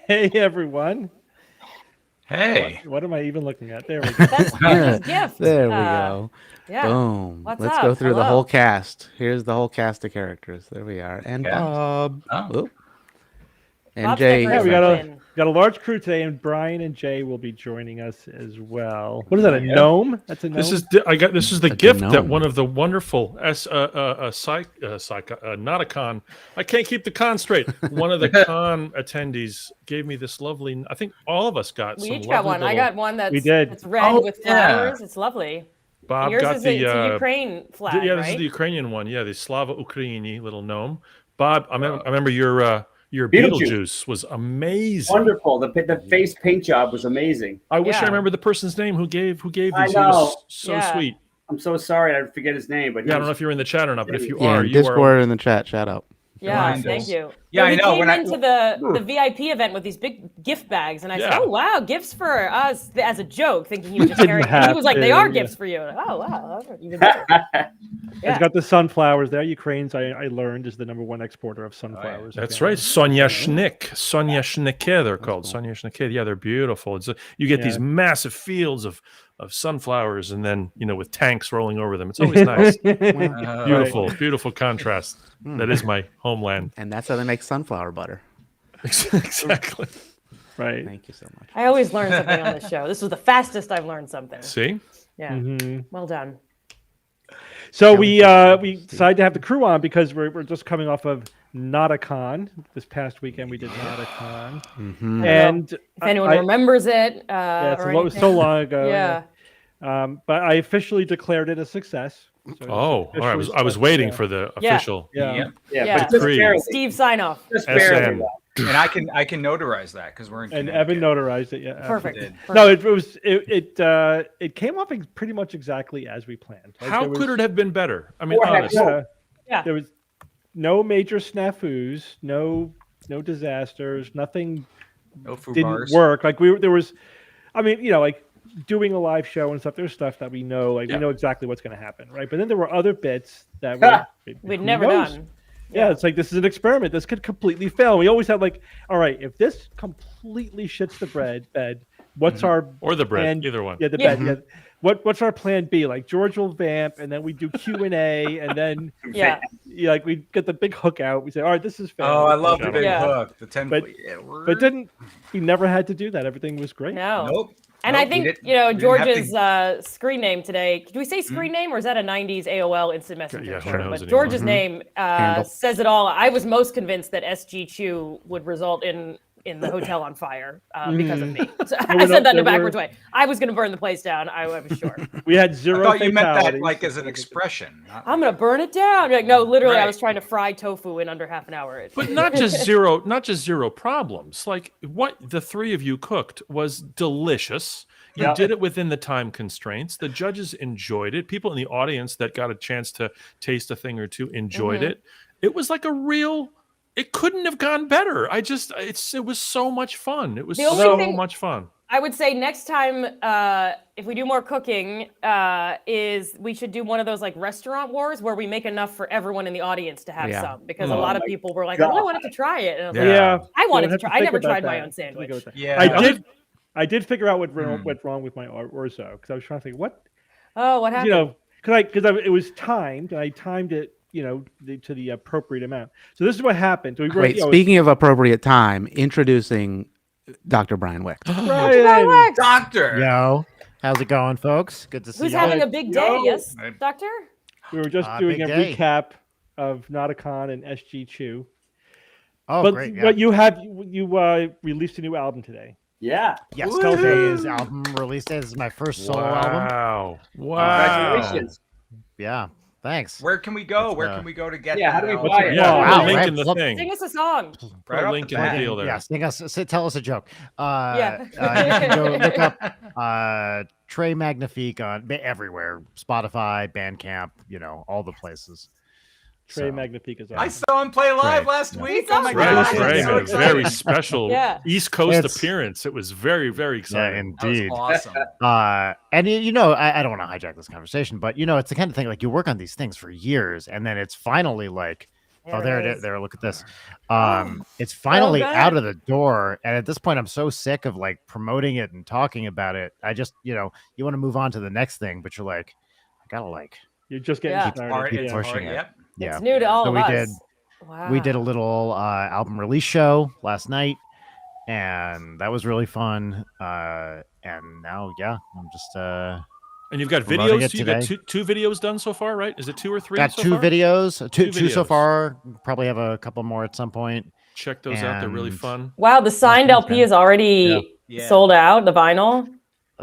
Hey everyone. Hey. What am I even looking at? There we go. That's his gift. There we go. Yeah. Boom. What's Let's up? go through the Hello. whole cast. Here's the whole cast of characters. There we are. And Yeah. Bob. Oh. Oop. And Bob's Jay. different. Yeah, we got a large crew today, and Brian and Jay will be joining us as well. What is that? A gnome? That's a gnome. This is the That's a gift that gnome. one of the wonderful Nauticon. I can't keep the con straight. One of the con attendees gave me this lovely. I think all of us got. We some each got lovely one. I little- got one that's We did. It's red with yeah. flowers. It's lovely. Bob Yours got is the it's a Ukraine flag, yeah. right? This is the Ukrainian one. Yeah, the Slava Ukraini little gnome. Bob, I remember your Beetlejuice was amazing. Wonderful. The face paint job was amazing. I wish I Yeah. remember the person's name who gave these. I He know. was so Yeah. sweet. I'm so sorry I forget his name, but Yeah, I don't know if you're in the chat or not, but if you Yeah, are, in you are. Discord in the chat. Shout out. Yeah, Remind thank us. you. Yeah, But I we know. came When I- into the VIP event with these big gift bags, and I said, Yeah. "Oh wow, gifts for us!" as a joke, thinking he was just Didn't carrying. have He was like, "They to, are yeah. gifts for you." Oh wow, even better. It's Yeah. got the sunflowers there. Ukraine's, I learned, is the #1 exporter of sunflowers. That's Okay. right, Sonia Schnecke, they're called. Sonia Schnecke. Yeah, they're beautiful. You get these massive fields of sunflowers, and then with tanks rolling over them. It's always nice. Beautiful, beautiful contrast. That is my homeland. And that's how they make sunflower butter. Exactly. Right. Thank you so much. I always learn something on this show. This was the fastest I've learned something. See, Yeah, well done. So we decided to have the crew on because we're just coming off of Nauticon. This past weekend we did Nauticon. And If anyone remembers it, yeah, or it was so anything. long ago. Yeah. But I officially declared it a success. So it's all right. I was officially waiting yeah. for the Yeah. official. Yeah. Yeah. but just Creed. barely. Steve sign off. Just barely. SN. though. And I can notarize that because we're in And Connecticut. Evan notarized it. Yeah. Perfect. did. No, it came off pretty much exactly as we planned. Like, How there was- could it have been better? I mean, Or heck, honestly. no. Yeah. There was no major snafus, no disasters, nothing No food didn't bars. work. Like there was, I mean, like doing a live show and stuff. There's stuff that we know, we know exactly what's going to happen, right? But then there were other bits that We'd who never knows? done. Yeah, it's like this is an experiment. This could completely fail. We always had all right, if this completely shits the bed, what's our Or the bread, plan? either one. Yeah, the Yeah. bed. Yeah. What's our plan B? Like George will vamp, and then we do Q&A, and then Yeah. we get the big hook out. We say, all right, this is fair. Oh, I love the big Yeah. hook. The 10. But we never had to do that. Everything was great. No. Nope. And I think, George's screen name today, did we say screen name or is that a 90s AOL instant messenger? Yeah, who term? knows But anymore. George's name Handle. says it all. I was most convinced that SGQ would result in the hotel on fire because of me. So I said that in a backwards way. I was going to burn the place down. I was sure. We had I zero thought you meant that fatalities. like as an expression. I'm going to burn it down. Like, no, literally, I Right. was trying to fry tofu in under half an hour. But not just zero problems. Like what the three of you cooked was delicious. You did it within the time constraints. The judges enjoyed it. People in the audience that got a chance to taste a thing or two enjoyed it. It was like it couldn't have gone better. It was so much fun. It was so much fun. I would say next time, if we do more cooking, is we should do one of those like restaurant wars where we make enough for everyone in the audience to have some, because a lot of people were like, I really wanted to try it. And I was like, I wanted to try. I never tried my own sandwich. Yeah. I did figure out what went wrong with my orzo, because I was trying to think what happened? You know, because it was timed, and I timed it, to the appropriate amount. So this is what happened. So we Wait, speaking of appropriate time, introducing Dr. Brian Wick. Doctor. Yo, how's it going, folks? Good to see Who's you. having a big day? Yes, Doctor? We were just doing a big day. recap of Nauticon and SGQ. Oh, But great. Yeah. what you released a new album today. Yeah. Yes, today is album release day. This is my first solo album. Wow. Congratulations. Yeah, thanks. Where can we go? It's, Where can we go to get Yeah, how that do we album? buy it? Yeah, Wow, put a link right. in the Look- thing. Sing us a song. Put Right a off link the in the bat. deal there. Yeah, tell us a joke. Yeah. You can go look up Trey Magnifique on everywhere. Spotify, Bandcamp, all the places. Trey So, Magnifique is I awesome. saw him play live Right. last week. saw Oh my him. Trey god! Trey So had a excited. very special Yeah. East Coast It's- appearance. It was very, very Yeah, exciting. That was indeed. awesome. And I don't want to hijack this conversation, but it's the kind of thing like you work on these things for years, and then it's finally like, there it is. There, look at this. It's finally good. out of the door, and at this point, I'm so sick of like promoting it and talking about it. I just, you want to move on to the next thing, but you're like, I gotta like, You're just getting Yeah. started. Art, keep it's pushing art, it. Yep. yeah. It's new to all So of we us. did- Wow. We did a little album release show last night, and that was really fun. And now, I'm just And you've got promoting videos. it You've got today. two videos done so far, right? Is it 2 or 3? got so two far? videos, two so videos. far. Probably have a couple more at some point. Check those out. They're really And- fun. Wow, the signed thanks, LP man. is already Yeah. sold out, the vinyl.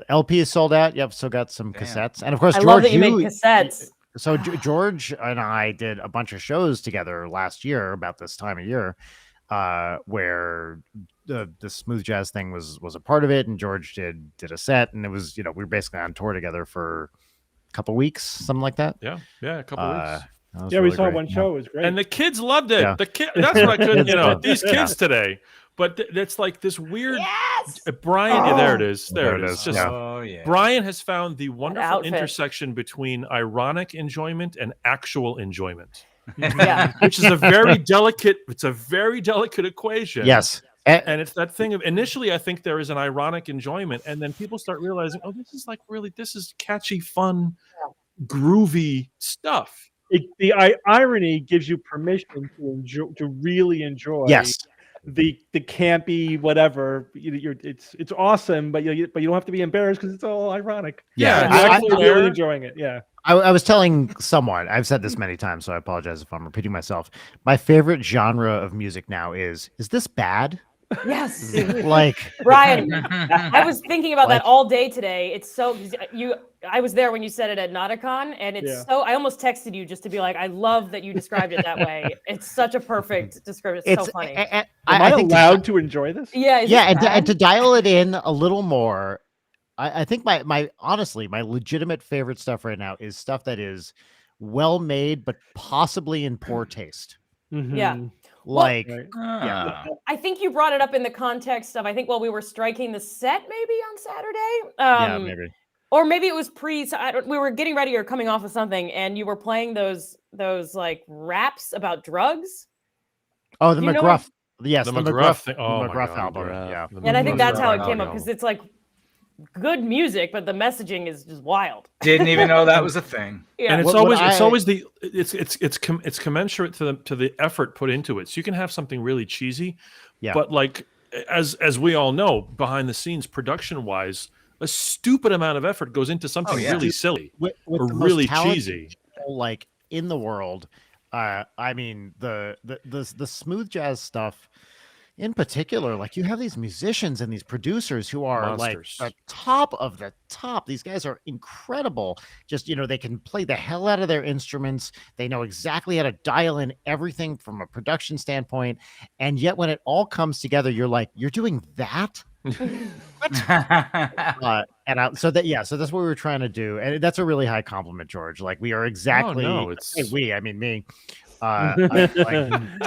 LP is sold out. Yep, still got some Damn. cassettes, and of course, I George, love that you make cassettes. So George and I did a bunch of shows together last year about this time of year, where the smooth jazz thing was a part of it, and George did a set, and it was we were basically on tour together for a couple weeks, something like that. Yeah, a couple weeks. That was Yeah, we really saw great. one Yeah. show. It was great. And the kids loved it. Yeah. That's what I couldn't, these Yeah. kids today. But it's like this weird. Brian, yeah, there it is. There it is. Just, Yeah. Oh yeah. Brian has found the wonderful outfit. intersection between ironic enjoyment and actual enjoyment, Yeah. which is a very delicate. It's a very delicate equation. Yes. And it's that thing of initially, I think there is an ironic enjoyment, and then people start realizing, oh, this is catchy, fun, groovy stuff. The irony gives you permission to really enjoy. Yes. The campy whatever. It's awesome, but you don't have to be embarrassed because it's all ironic. Yeah, You're I- actually really enjoying it. Yeah. I was telling someone, I've said this many times, so I apologize if I'm repeating myself. My favorite genre of music now is this bad? Yes. Like, Brian, I was thinking about Like- that all day today. It's so I was there when you said it at Nauticon, and it's Yeah. so I almost texted you just to be like, I love that you described it that way. It's such a perfect description. It's so funny. Am I think allowed to enjoy this? Yeah, is yeah, this and to bad? dial it in a little more, I think my honestly, my legitimate favorite stuff right now is stuff that is well made, but possibly in poor taste. Yeah. Mhm. Like, Right. Ah. I think you brought it up in the context of while we were striking the set maybe on Saturday. yeah, maybe. Or maybe it was we were getting ready or coming off of something, and you were playing those like raps about drugs. Oh, the You know McGruff. Yes, The the McGruff thing. Oh, my McGruff God, album. McGruff. Yeah. And I think that's how it Oh, came up, no. because it's like good music, but the messaging is just wild. Didn't even know that was a thing. Yeah. And it's What always I- it's commensurate to the effort put into it. So you can have something really cheesy, Yeah. but like as we all know, behind the scenes, production wise, a stupid amount of effort goes into something yeah. really silly with or the really most talented cheesy. people, like in the world. I mean, the smooth jazz stuff in particular, like you have these musicians and these producers who are Monsters. like the top of the top. These guys are incredible. Just, they can play the hell out of their instruments. They know exactly how to dial in everything from a production standpoint. And yet when it all comes together, you're like, you're doing that? So that's what we were trying to do. And that's a really high compliment, George. Like we are exactly, I mean me. Like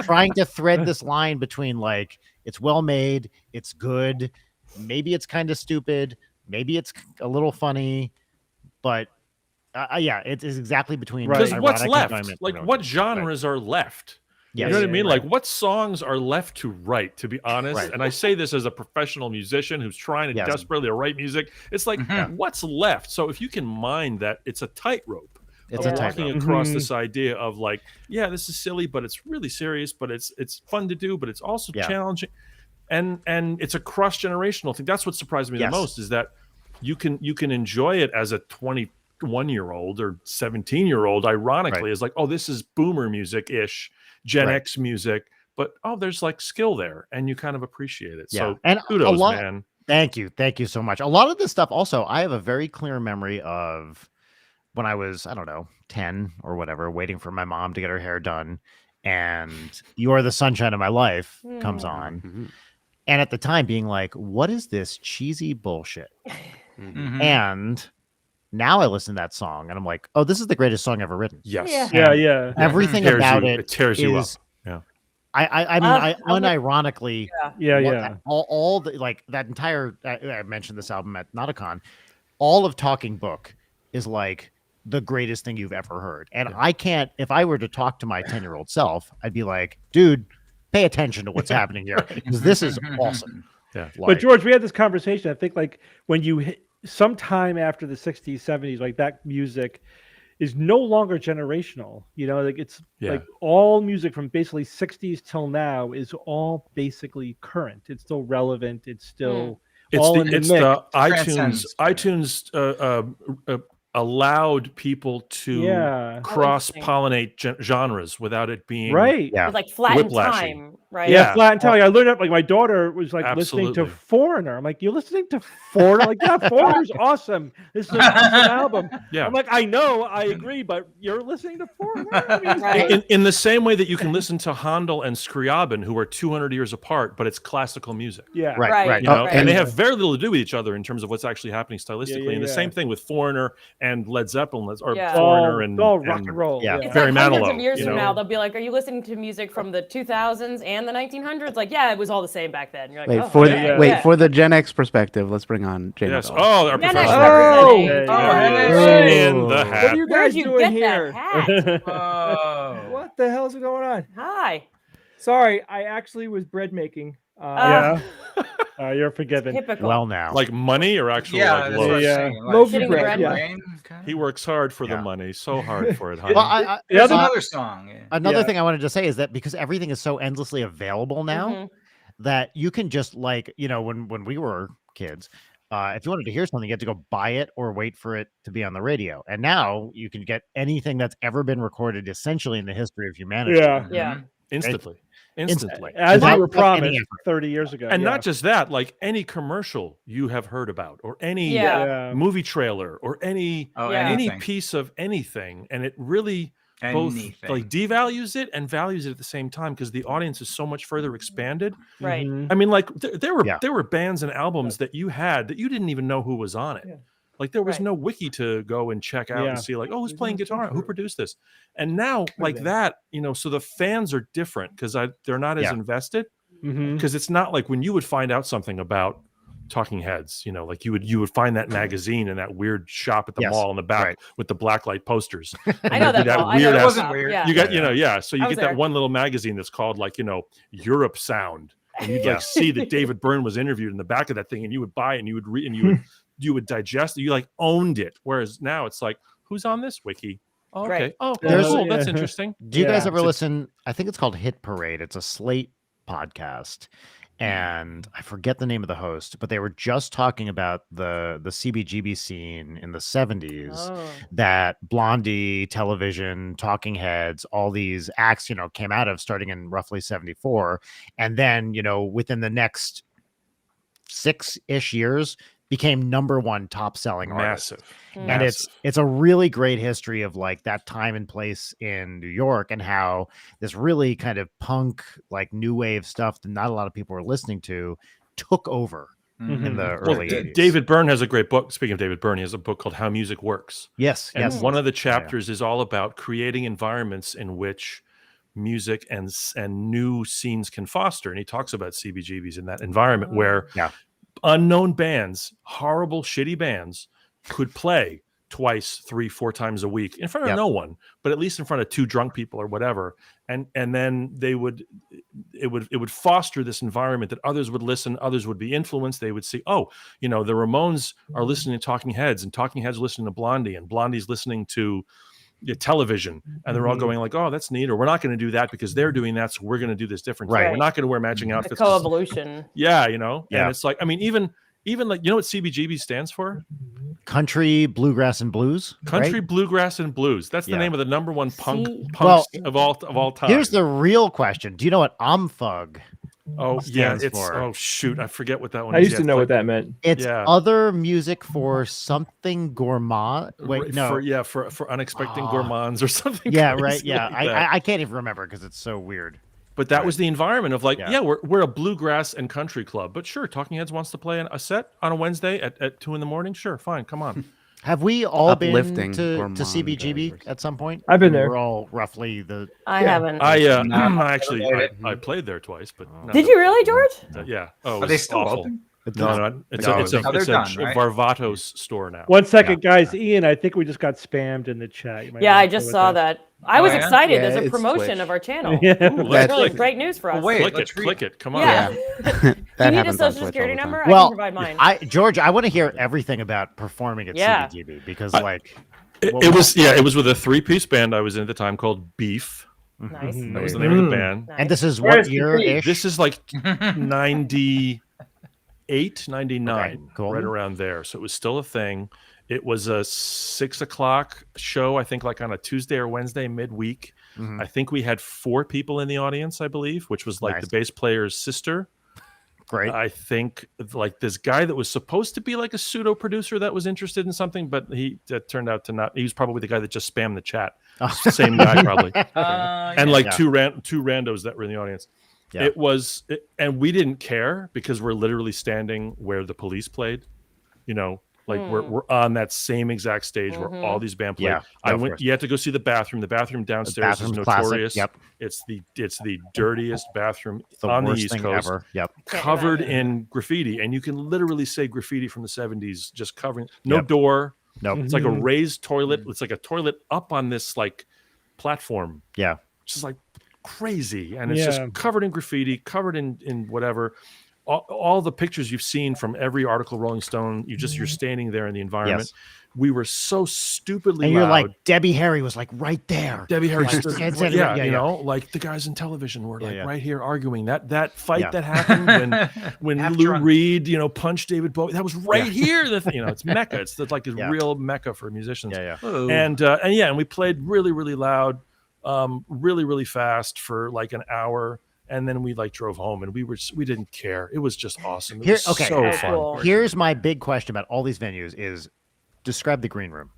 trying to thread this line between like it's well made, it's good, maybe it's kind of stupid, maybe it's a little funny, but it is exactly between Because what's ironic left? enjoyment Like and what ironic. genres are left? Yes. You know what I mean? Right. Like what songs are left to write, to be honest? Right. And I say this as a professional musician who's trying to Yes. desperately write music. It's like, what's left? So if you can mind that it's a tightrope. It's Of a walking tightrope. across this idea of like, yeah, this is silly, but it's really serious, but it's fun to do, but it's also challenging. And it's a cross-generational thing. That's what surprised me the most is that you can enjoy it as a 21-year-old or 17-year-old, ironically, is like, oh, this is boomer music-ish, Gen X music, but there's like skill there, and you kind of appreciate it. So and kudos, man. Thank you so much. A lot of this stuff also, I have a very clear memory of when I was, I don't know, 10 or whatever, waiting for my mom to get her hair done, and You Are the Sunshine of My Life comes on. And at the time being like, what is this cheesy bullshit? And now I listen to that song and I'm like, oh, this is the greatest song ever written. Yes. Yeah. Everything about it tears you up. is, Yeah. I mean, I unironically, Yeah. all the, like that entire, I mentioned this album at Nauticon, all of Talking Book is like the greatest thing you've ever heard. And I can't, if I were to talk to my 10-year-old self, I'd be like, dude, pay attention to what's happening here because this is awesome. Yeah. But George, we had this conversation. I think like when you hit sometime after the 60s, 70s, like that music is no longer generational. Like it's like all music from basically 60s till now is all basically current. It's still relevant. It's still all in the mix. The iTunes allowed people to cross-pollinate genres without it being It's like flat in whiplashing. time, right? Yeah, flat in time. I learned that. Like my daughter was like listening to Foreigner. I'm like, you're listening to Foreigner? I'm like, yeah, Foreigner's awesome. This is an awesome album. Yeah. I'm like, I know, I agree, but you're listening to Foreigner. I mean, in the same way that you can listen to Handel and Scriabin, who are 200 years apart, but it's classical music. Yeah, right. And they have very little to do with each other in terms of what's actually happening stylistically. And the same thing with Foreigner and Led Zeppelin, or Foreigner and all rock and roll. It's Barry like hundreds Manilow. of years from now, they'll be like, "Are you listening to music from the 2000s and the 1900s?" Like, yeah, it was all the same back then. You're like, for the Gen X perspective, let's bring on Jamie. Yes. Bell. Oh, our Gen X professional. representing. In the hat. What are you Where'd guys you doing get here? that hat? What the hell's going on? Hi. Sorry, I actually was bread making. You're forgiven. Typical. Well, now, Like money or actual Yeah, like that's what loaves? I'm saying. Like, Loaves of shitting bread, the yeah. rain, okay. He works hard for the money, so hard for it. Honey. well, There's other- another song. Yeah. another thing I wanted to say is that because everything is so endlessly available now, that you can just like, when we were kids, if you wanted to hear something, you had to go buy it or wait for it to be on the radio. And now you can get anything that's ever been recorded essentially in the history of humanity. Yeah. Instantly. As Without you were any promised effort. 30 years ago. And not just that, like any commercial you have heard about, or any movie trailer, or any anything. piece of anything, and it really both Anything. like devalues it and values it at the same time because the audience is so much further expanded. Right. I mean, like there were bands and albums that you had that you didn't even know who was on it. Yeah. Like there was no wiki to go and check out and see like, oh, who's playing guitar? Who produced this? And now like that, so the fans are different because they're not as invested because it's not like when you would find out something about Talking Heads, like you would find that magazine in that weird shop at the mall in the back with the blacklight posters. I know that. that I know weird that ass- shop. weird. Yeah. You got, so you I was get that there. one little magazine that's called like, Europe Sound. And you'd like see that David Byrne was interviewed in the back of that thing, and you would buy it and you would read and you would digest it. You like owned it. Whereas now it's like, who's on this wiki? Oh, okay. Right. Oh, There's- cool. That's interesting. Do you guys ever So- listen? I think it's called Hit Parade. It's a Slate podcast. and I forget the name of the host, but they were just talking about the CBGB scene in the 70s, that Blondie, Television, Talking Heads, all these acts, came out of, starting in roughly 74. And then, within the next 6-ish years became #1 top selling artist. And it's a really great history of like that time and place in New York, and how this really kind of punk, like new wave stuff that not a lot of people were listening to took over in the early 80s. David Byrne has a great book. Speaking of David Byrne, he has a book called How Music Works. Yes. One of the chapters is all about creating environments in which music and new scenes can foster. And he talks about CBGBs in that environment where unknown bands, horrible, shitty bands, could play twice, 3, 4 times a week in front of no one, but at least in front of 2 drunk people or whatever. And then it would foster this environment that others would listen, others would be influenced. They would see, the Ramones are listening to Talking Heads, and Talking Heads listening to Blondie, and Blondie's listening to Television, and they're all going like, oh, that's neat, or we're not going to do that because they're doing that, so we're going to do this different thing. We're not going to wear matching outfits. The co-evolution. And it's like, I mean, even like, what CBGB stands for? Country, Bluegrass, and Blues. Country, Bluegrass, and Blues. That's the name of the #1 punks of all time. Here's the real question: do you know what OMFUG stands for? Oh shoot, I forget what that one I is. used to know what that meant. It's other music for something gourmand. Wait, no. For unexpected gourmands or something. Yeah, crazy right. Yeah, like that. I can't even remember because it's so weird. But that was the environment of like, we're a bluegrass and country club. But sure, Talking Heads wants to play a set on a Wednesday at 2 a.m. Sure, fine, come on. Have we all been Uplifting to gourmand CBGB at some point? I've been there. We're all roughly the. I haven't. I played there twice, but did you really, George? Yeah. Oh, Are they still awful. open? No, it's a Varvatos store now. 1 second, guys. Ian, I think we just got spammed in the chat. Yeah, I just saw that. I was excited. Yeah, There's a it's promotion Twitch. of our channel. That's really great news for us. Click it. Come on. Yeah. That Do you need a happens on social Twitch security all the time. number? Well, I can provide mine. George, I want to hear everything about performing at CBGB because, it was with a 3-piece band I was in at the time called Beef. Nice. That was the name of the band. And this is what year-ish? This is like 98, 99, cool. right around there. So it was still a thing. It was a 6 o'clock show, I think, like on a Tuesday or Wednesday midweek. I think we had 4 people in the audience, I believe, which was like the bass player's sister. Great. I think like this guy that was supposed to be like a pseudo producer that was interested in something, but that turned out to not. He was probably the guy that just spammed the chat. Same guy probably. And like two randos that were in the audience. Yeah. And we didn't care because we're literally standing where the Police played, we're on that same exact stage where all these bands played. You had to go see the bathroom. The bathroom downstairs is notorious. Classic. Yep. It's the dirtiest bathroom the on the worst East thing Coast. Ever. Yep. Covered in graffiti. And you can literally say graffiti from the 70s, just covering door. Nope. It's like a raised toilet. It's like a toilet up on this like platform. Yeah. It's just like crazy. And it's just covered in graffiti, covered in whatever. All the pictures you've seen from every article, Rolling Stone, you're standing there in the environment. Yes. We were so stupidly and loud. You're like, Debbie Harry was like right there. Debbie Harry like, stood, like the guys in Television were like right here arguing. That fight that happened when Lou Reed, punched David Bowie, that was right here. It's Mecca. It's like a real Mecca for musicians. And we played really, really loud, really, really fast for like an hour. And then we drove home, and we didn't care. It was just awesome. It was so fun. Cool. Here's my big question about all these venues: is describe the green room.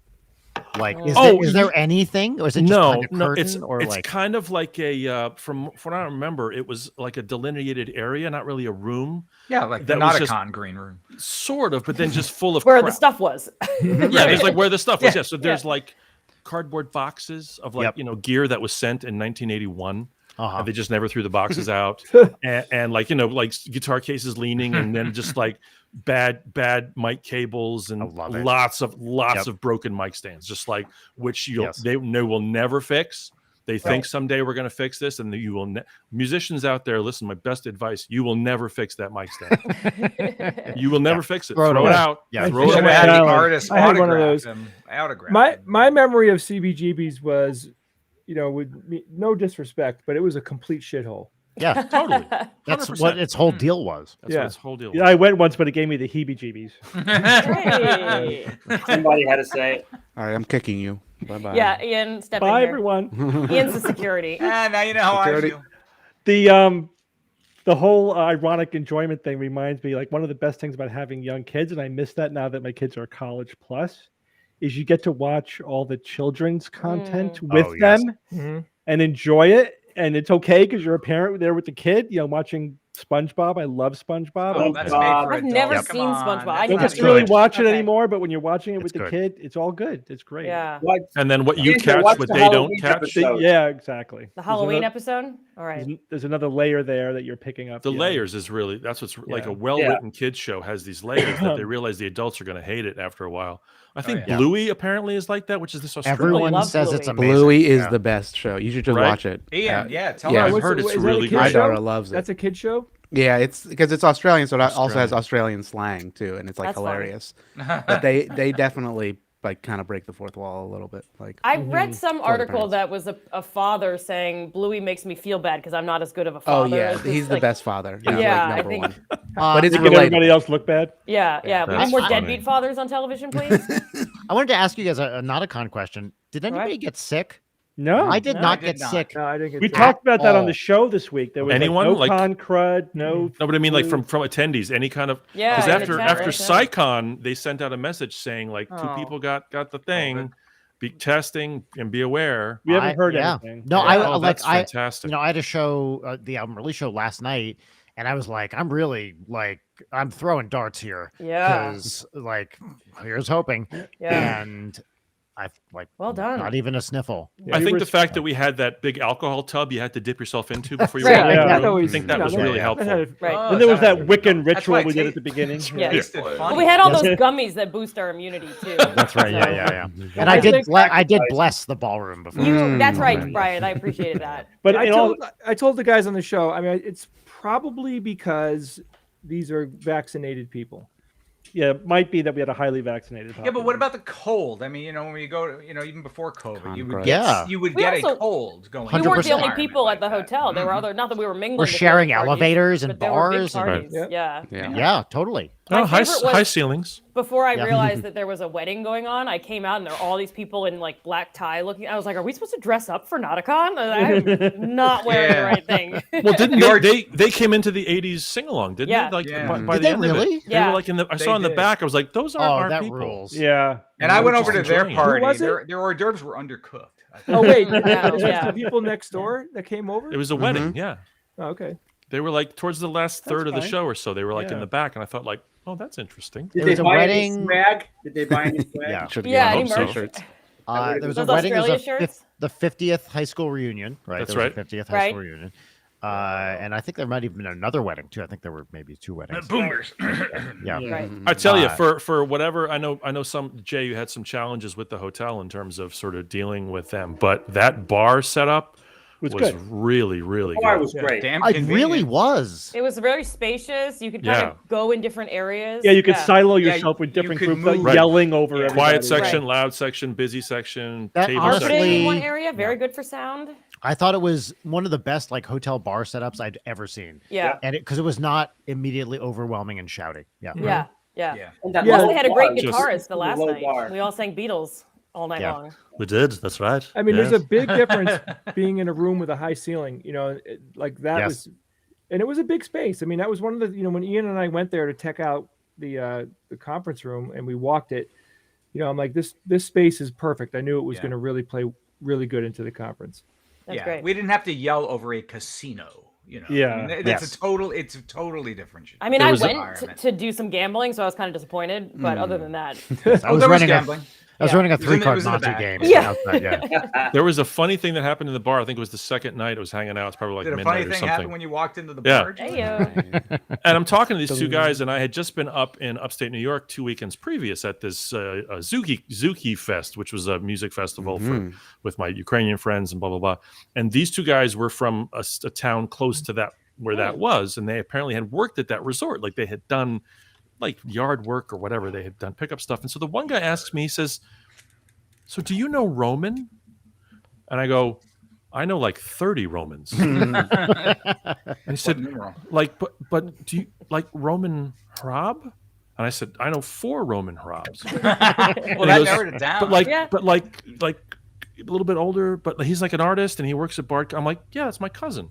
Like, is there anything, or is it just a curtain, it's kind of like a from what I remember, it was like a delineated area, not really a room. Yeah, like the Nauticon green room, sort of, but then just full of where crap. the stuff was. There's like where the stuff was. Yeah, so there's like cardboard boxes of gear that was sent in 1981. And they just never threw the boxes out, and like guitar cases leaning, and then just like bad mic cables and lots of broken mic stands, just like which they will never fix. They think someday we're going to fix this, and you will. Musicians out there, listen. My best advice: you will never fix that mic stand. You will never fix it. Throw it out. Yeah, throw it away. The artist I had one of those. My memory of CBGBs was, with no disrespect, but it was a complete shithole. Yeah, Totally. that's 100%. what its whole deal was. That's Yeah. what its whole deal. Yeah, was. I went once, but it gave me the heebie-jeebies. Hey. Somebody had to say it. All right, I'm kicking you. Bye bye. Yeah, Ian, step in Bye, here. everyone. Ian's the security. Now you know how Security. I feel. The whole ironic enjoyment thing reminds me, like, one of the best things about having young kids, and I miss that now that my kids are college plus, is you get to watch all the children's content with Oh, yes. them Mhm. and enjoy it. And it's okay because you're a parent there with the kid, watching SpongeBob. I love SpongeBob. Oh, that's made for I've adults. never Come seen on, SpongeBob. I that's need don't to not get to really good. watch it Okay. anymore, but when you're watching it with It's the good. kid, it's all good. It's great. Yeah. Like, And then what you Jason, catch, watch what the they don't Halloween catch. episode. Yeah, exactly. The Halloween there's episode? All right. there's another layer there that you're picking up. The yeah. layers is really that's what's like Yeah. a well-written kids show has these layers that they realize the adults are going to hate it after a while. I think yeah. Bluey apparently is like that, which is this Australian. Everyone love says it's Bluey. amazing. Bluey is Yeah. the best show. You should just Right? watch it. Ian, tell yeah. us. I've What's heard it- it's is that a really kid good. My show? daughter loves it. That's a kid show. Yeah, it's because it's Australian, so it also has Australian. Australian slang too, and it's like That's fun. hilarious. But they definitely like kind of break the fourth wall a little bit. Like I read some the article parents. that was a father saying Bluey makes me feel bad because I'm not as good of a oh father. yeah, as this, he's the like- best father. He's Yeah, like I number think- one. But it's To get everybody relatable. else look bad. Yeah. We need That's more funny. deadbeat fathers on television, please. I wanted to ask you guys a Nauticon question. Did anybody Right. get sick? No, I did No, not I did get not. sick. No, I didn't get we to- talked about that on all. the show this week. There was Anyone? like, no Like- con crud, no. No, but I mean, like flu. from attendees, any kind of Yeah, because in the after chat, after right? SciCon, they sent out a message saying like two Oh. people got the thing, be testing and be aware. We haven't heard yeah. anything. No, Yeah. I Oh, like that's I fantastic. I had a show, the album release show last night, and I was like, I'm really like I'm throwing darts here Yeah. because like here's hoping, Yeah. and I like Well done. not even a sniffle. I we think were- the fact that we had that big alcohol tub you had to dip yourself into before you Right. went in Yeah. the That room, I always- think that yeah, was that- really yeah. helpful. that had- Right. And there was that That's Wiccan why ritual it we did at tastes- the beginning. Yeah. Tasted Well, funny. we had all Yes. those gummies that boost our immunity too. That's right. So- Yeah. And I I did think- I did bless the ballroom before. That's right, okay. Brian. I appreciated that. But I in all, told the guys on the show. I mean, it's probably because these are vaccinated people. yeah, it might be that we had a highly vaccinated. Yeah, but what population. about the cold? I mean, when you go, even before COVID, you would Concrete. get, Yeah. you would We get also- a cold going. We weren't the 100%. only people at the hotel. There were other, not that we were mingling. We're with sharing parties, elevators and but there were big bars and- parties. Right. Yeah. Yeah. Yeah, totally. My Oh, high favorite was- high ceilings. Before I Yeah. realized that there was a wedding going on, I came out and there were all these people in like black tie looking. I was like, "Are we supposed to dress up for Nauticon?" And I'm not wearing the Yeah. right thing. Well, didn't George- they came into the '80s sing along? Didn't Yeah. they? Like Yeah. by Did the they end of really? it, they Yeah. were like in the. I They saw in the did. back. I was like, those Oh, aren't our that people. rules. Yeah, And I went over to Just their enjoying it. party. Who was it? Their hors d'oeuvres were undercooked. Oh wait, Yeah, this yeah. was the people next door that came over. It was a wedding. Yeah, Oh, okay. they were like towards the last third of the fine. show or so. They were like in Yeah. the back, and I thought like, oh, that's interesting. Did It they was a buy wedding- any swag? Did they buy any swag? Yeah. Should Yeah, get any hope so. merch? shirts. There was a Those wedding. It was Australia shirts? the 50th high school reunion, right? That's There was right. a 50th high Right. school reunion. And I think there might have been another wedding too. I think there were maybe two weddings. Boomers. Yeah. Right. I tell you, Uh, for whatever I know, some Jay, you had some challenges with the hotel in terms of sort of dealing with them, but that bar setup was was good. really The bar good. was great. Damn It convenient. really was. It was very spacious. You could kind Yeah. of go in different areas. Yeah, you could silo Yeah, yourself with you different could groups, like move- Right. yelling over everybody. Quiet section, Right. loud section, busy section, That table honestly- Carpeting section. in one area, very good for sound. I thought it was one of the best like hotel bar setups I'd ever seen, Yeah. and because it was not immediately overwhelming and shouty. Yeah. Yeah. Yeah. Yeah. And that Yeah. Plus, low they had a bar, great Just- guitarist the last low night. bar. We all sang Beatles all night Yeah. long. We did. That's right. I mean, there's a big difference being in a room with a high ceiling. Like that Yes. was, and it was a big space. I mean, that was one of the when Ian and I went there to check out the conference room and we walked it. I'm like, this space is perfect. I knew it was Yeah. going to really play really good into the conference. That's Yeah, great. we didn't have to yell over a casino. Yeah. I mean, it's Yes. it's a totally different. I mean, There I was a- went environment. to do some gambling, so I was kind of disappointed. But other than that, I was there was running gambling. I was Yeah. running a It was in the- it 3-card was in the Nazi back. game. Yeah. outside, yeah. There was a funny thing that happened in the bar. I think it was the second night. I was hanging out. It's probably like Did a midnight funny or thing something. happen when you walked into the Yeah. bar? hey yo, And I'm talking to these two guys, and I had just been up in upstate New York 2 weekends previous at this Zuki Fest, which was a music festival with my Ukrainian friends and blah blah blah. And these two guys were from a town close to that where that was, and they apparently had worked at that resort, like they had done like yard work or whatever. They had done pickup stuff. And so the one guy asks me, he says, "So do you know Roman?" And I go, I know like 30 Romans. And he said, like, but do you like Roman Hrab? And I said, I know 4 Roman Hrabs. Well, that narrowed it down. But like a little bit older, but he's like an artist and he works at Bart. I'm like, yeah, that's my cousin.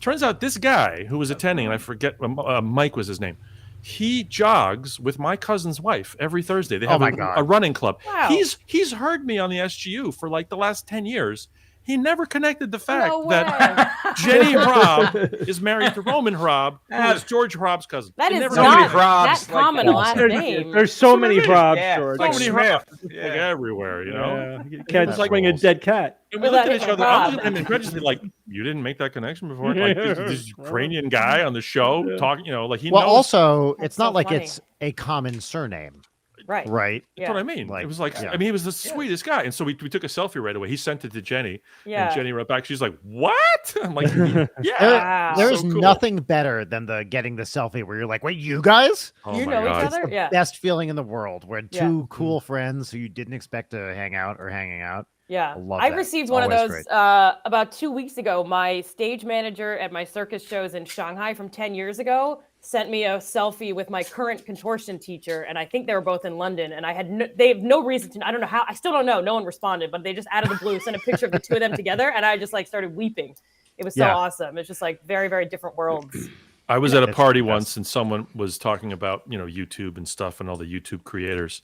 Turns out this guy who was attending, and I forget, Mike was his name. He jogs with my cousin's wife every Thursday. They have a running club. Wow. He's heard me on the SGU for like the last 10 years. He never connected the fact that Jenny Hrab is married to Roman Hrab, who is George Hrab's cousin. That is so many not Hrabs that common a last name. There's so many Hrabs, George. So many Hrabs, like everywhere, you know. You can't swing a dead cat. And we looked at each other. I looked at him incredulously, like, you didn't make that connection before. Like this Ukrainian guy on the show talking, you know, like he knows. Well, also, That's it's not so like funny. it's a common surname. Right. Right. That's what I mean. Like, it was like, I mean, he was the sweetest guy. And so we took a selfie right away. He sent it to Jenny. Yeah. And Jenny wrote back. She's like, what? I'm like, yeah. There's so cool. nothing better than getting the selfie where you're like, wait, you guys? Oh You my know God. each other? Yeah. Best feeling in the world when two cool friends who you didn't expect to hang out are hanging out. Yeah, love I that. received It's one of always those great. about 2 weeks ago. My stage manager at my circus shows in Shanghai from 10 years ago sent me a selfie with my current contortion teacher, and I think they were both in London. And I had they have no reason to. I don't know how. I still don't know. No one responded, but they just out of the blue sent a picture of the two of them together, and I just like started weeping. It was so awesome. It's just like very, very different worlds. I was at a party once and someone was talking about, you know, YouTube and stuff and all the YouTube creators.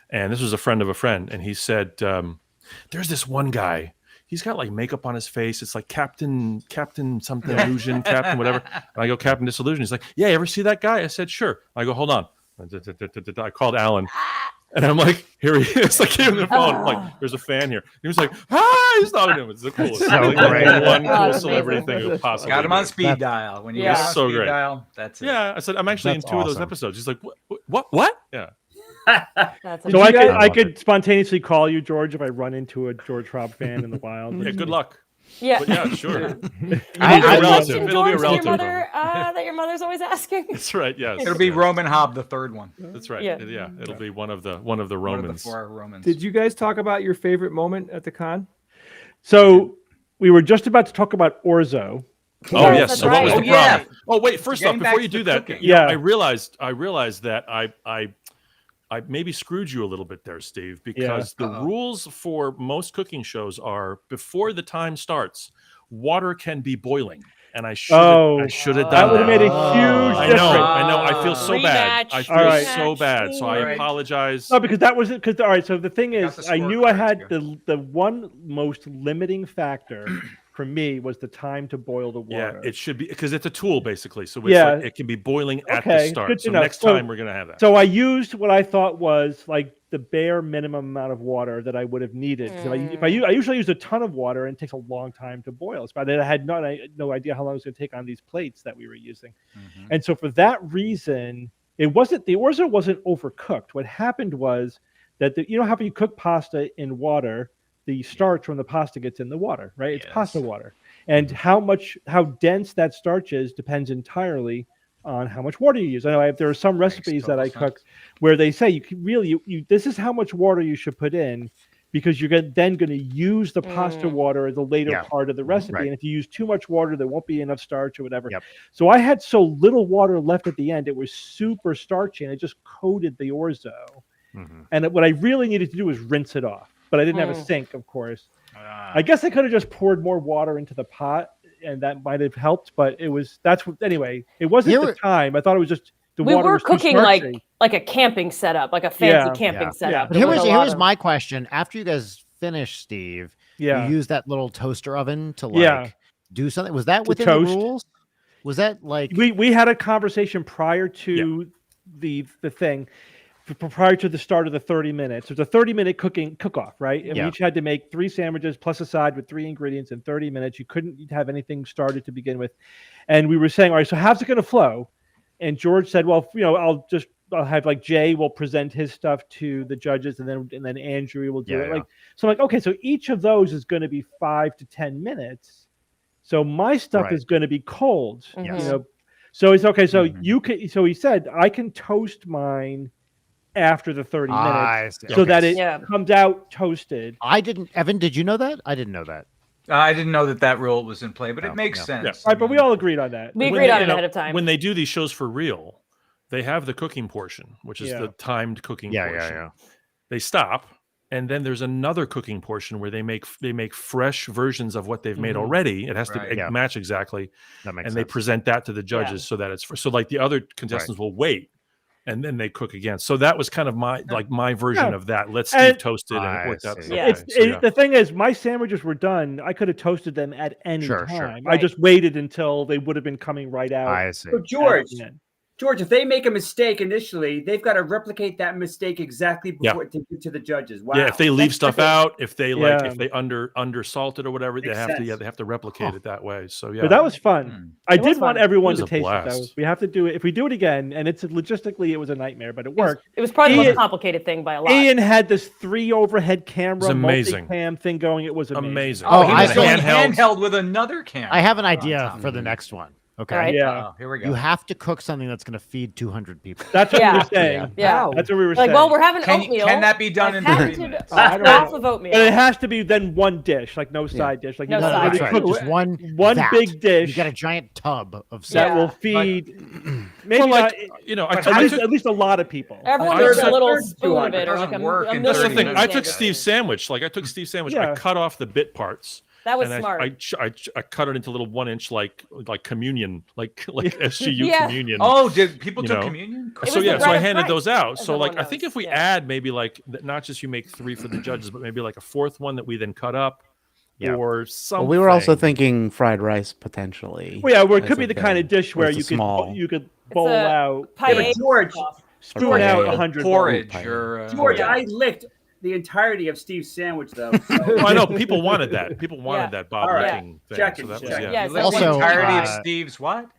And this was a friend of a friend. And he said, there's this one guy. He's got like makeup on his face. It's like Captain something illusion, Captain whatever. And I go, Captain Disillusion. He's like, yeah, you ever see that guy? I said, sure. I go, hold on. I called Alan. And I'm like, here he is. I gave him the phone. I'm like, there's a fan here. He was like, hi, he's talking to him. It's the coolest. So like, great. one cool That's celebrity amazing. thing you possibly Got him on do. speed dial. When you Yeah. get on So speed great. dial, that's it. Yeah, I said, I'm actually That's in 2 of those awesome. episodes. He's like, what? Yeah. That's So I amazing. could spontaneously call you, George, if I run into a George Hrab fan in the wild. Yeah, good luck. Yeah. But yeah, sure. I It'll be a relative. question, It'll be a George, to your relative. mother, that your mother's always asking. That's right. Yes. It'll be yes. Roman Hob, the third one. That's right. Yeah. Yeah. It'll be one of the One of the Romans. 4 Romans. Did you guys talk about your favorite moment at the con? So we were just about to talk about orzo. Oh Yes, yes. that's So what was right. the Oh, yeah. problem? Oh wait. First off, Getting before back you to do that, cooking. you know, Yeah. I realized that I maybe screwed you a little bit there, Steve, because the rules for most cooking shows are before the time starts, water can be boiling. And I should have done That would have made a huge I difference. know. I feel so bad. I Rematch. feel All right. so bad. So I All right. apologize. No, because that was it. Because all right, so the thing Got is, the I knew I scorecards had here. the one most limiting factor for me was the time to boil the Yeah, water. it should be because it's a tool basically. So it's Yeah. like it can be boiling at the Okay, start. good to So know. next So- time we're gonna have that. So I used what I thought was like the bare minimum amount of water that I would have needed. So I usually use a ton of water and it takes a long time to boil. So I had no idea how long it was going to take on these plates that we were using. Mhm. And so for that reason, the orzo wasn't overcooked. What happened was that you know how you cook pasta in water, the starch from the pasta gets in the water, right? It's Yes. pasta water. And how dense that starch is depends entirely on how much water you use. I know there are some recipes that I total cook where they say you can really this is how much water you should put in because you're then going to use the pasta water the later part of the recipe. Right. And if you use too much water, there won't be enough starch or whatever. Yep. So I had so little water left at the end; it was super starchy, and it just coated the orzo. Mhm. And what I really needed to do was rinse it off, but I didn't have a sink, of course. Ah. I guess I could have just poured more water into the pot, and that might have helped. But it wasn't the time. I thought it was just the We water were was too cooking starchy. like a camping setup, like a fancy camping setup. But There here was was a here lot was of- my question. After you guys finished, Steve, Yeah. you used that little toaster oven to Yeah. do something. Was that within toast. the rules? Was that like We had a conversation prior to the thing, prior to the start of the 30 minutes. There's a 30-minute cook-off, right? And we each had to make 3 sandwiches plus a side with 3 ingredients in 30 minutes. You couldn't have anything started to begin with. And we were saying, all right, so how's it going to flow? And George said, well, you know, I'll have like Jay will present his stuff to the judges, and then Andrew will do it. Like, so I'm like, okay, so each of those is going to be 5 to 10 minutes. So my stuff is going to be cold. You know, so it's okay. So you can. So he said I can toast mine after the 30 minutes, so that it comes out toasted. I didn't. Evan, did you know that? I didn't know that. I didn't know that rule was in play, but it makes sense. Yeah. All right, but we all agreed on that. We agreed on it ahead of time. When they do these shows for real, they have the cooking portion, which is the timed cooking portion. Yeah. They stop, and then there's another cooking portion where they make fresh versions of what they've made already. It has to match exactly, and they present that to the judges so that it's so like the other contestants will wait. And then they cook again. So that was kind of my version of that. Let Steve toast it, and it worked out. The thing is, my sandwiches were done. I could have toasted them at any time. Right. I just waited until they would have been coming right out. I see. So George, if they make a mistake initially, they've got to replicate that mistake exactly before it takes it to the judges. Wow. Yeah, if they leave stuff out, if they if they under salted or whatever, they have to replicate it that way. So but that was fun. I did want everyone to a taste it. Though. We have to do it. If we do it again, and it's logistically, it was a nightmare, but it worked. It was probably the most complicated thing by a lot. Ian had this 3 overhead camera, amazing multi-cam thing going. It was amazing. Oh, he was going handheld with another camera. I have an idea for the next one. Okay. Right. Yeah. Here we go. You have to cook something that's going to feed 200 people. That's what we were saying. Yeah. That's what we were saying. Like, well, we're having oatmeal. Can that be done in 30 minutes? Half of oatmeal. But it has to be then one dish, like no side dish. Like No you side really dish. cook Just one vat. Big dish. You got a giant tub of that will feed maybe like, at least a lot lot Everyone gets a little spoon of it, or like a million. That's the thing. I took Steve's sandwich. I took Steve's sandwich. I cut off the bit parts. That was and smart. I cut it into little 1-inch like communion, like SGU communion. Oh, did people do communion? So so I handed those out. So I think if we add maybe not just you make 3 for the judges, but maybe like a 4th one that we then cut up. Or something. Well, we were also thinking fried rice potentially. Well, yeah, it could be the kind of dish where you could bowl out. George, spoon out 100 porridge. George, I licked the entirety of Steve's sandwich, though. So. I know people wanted that. People wanted that Bob thing. Check so it. that was, You licked Also, the entirety of Steve's what?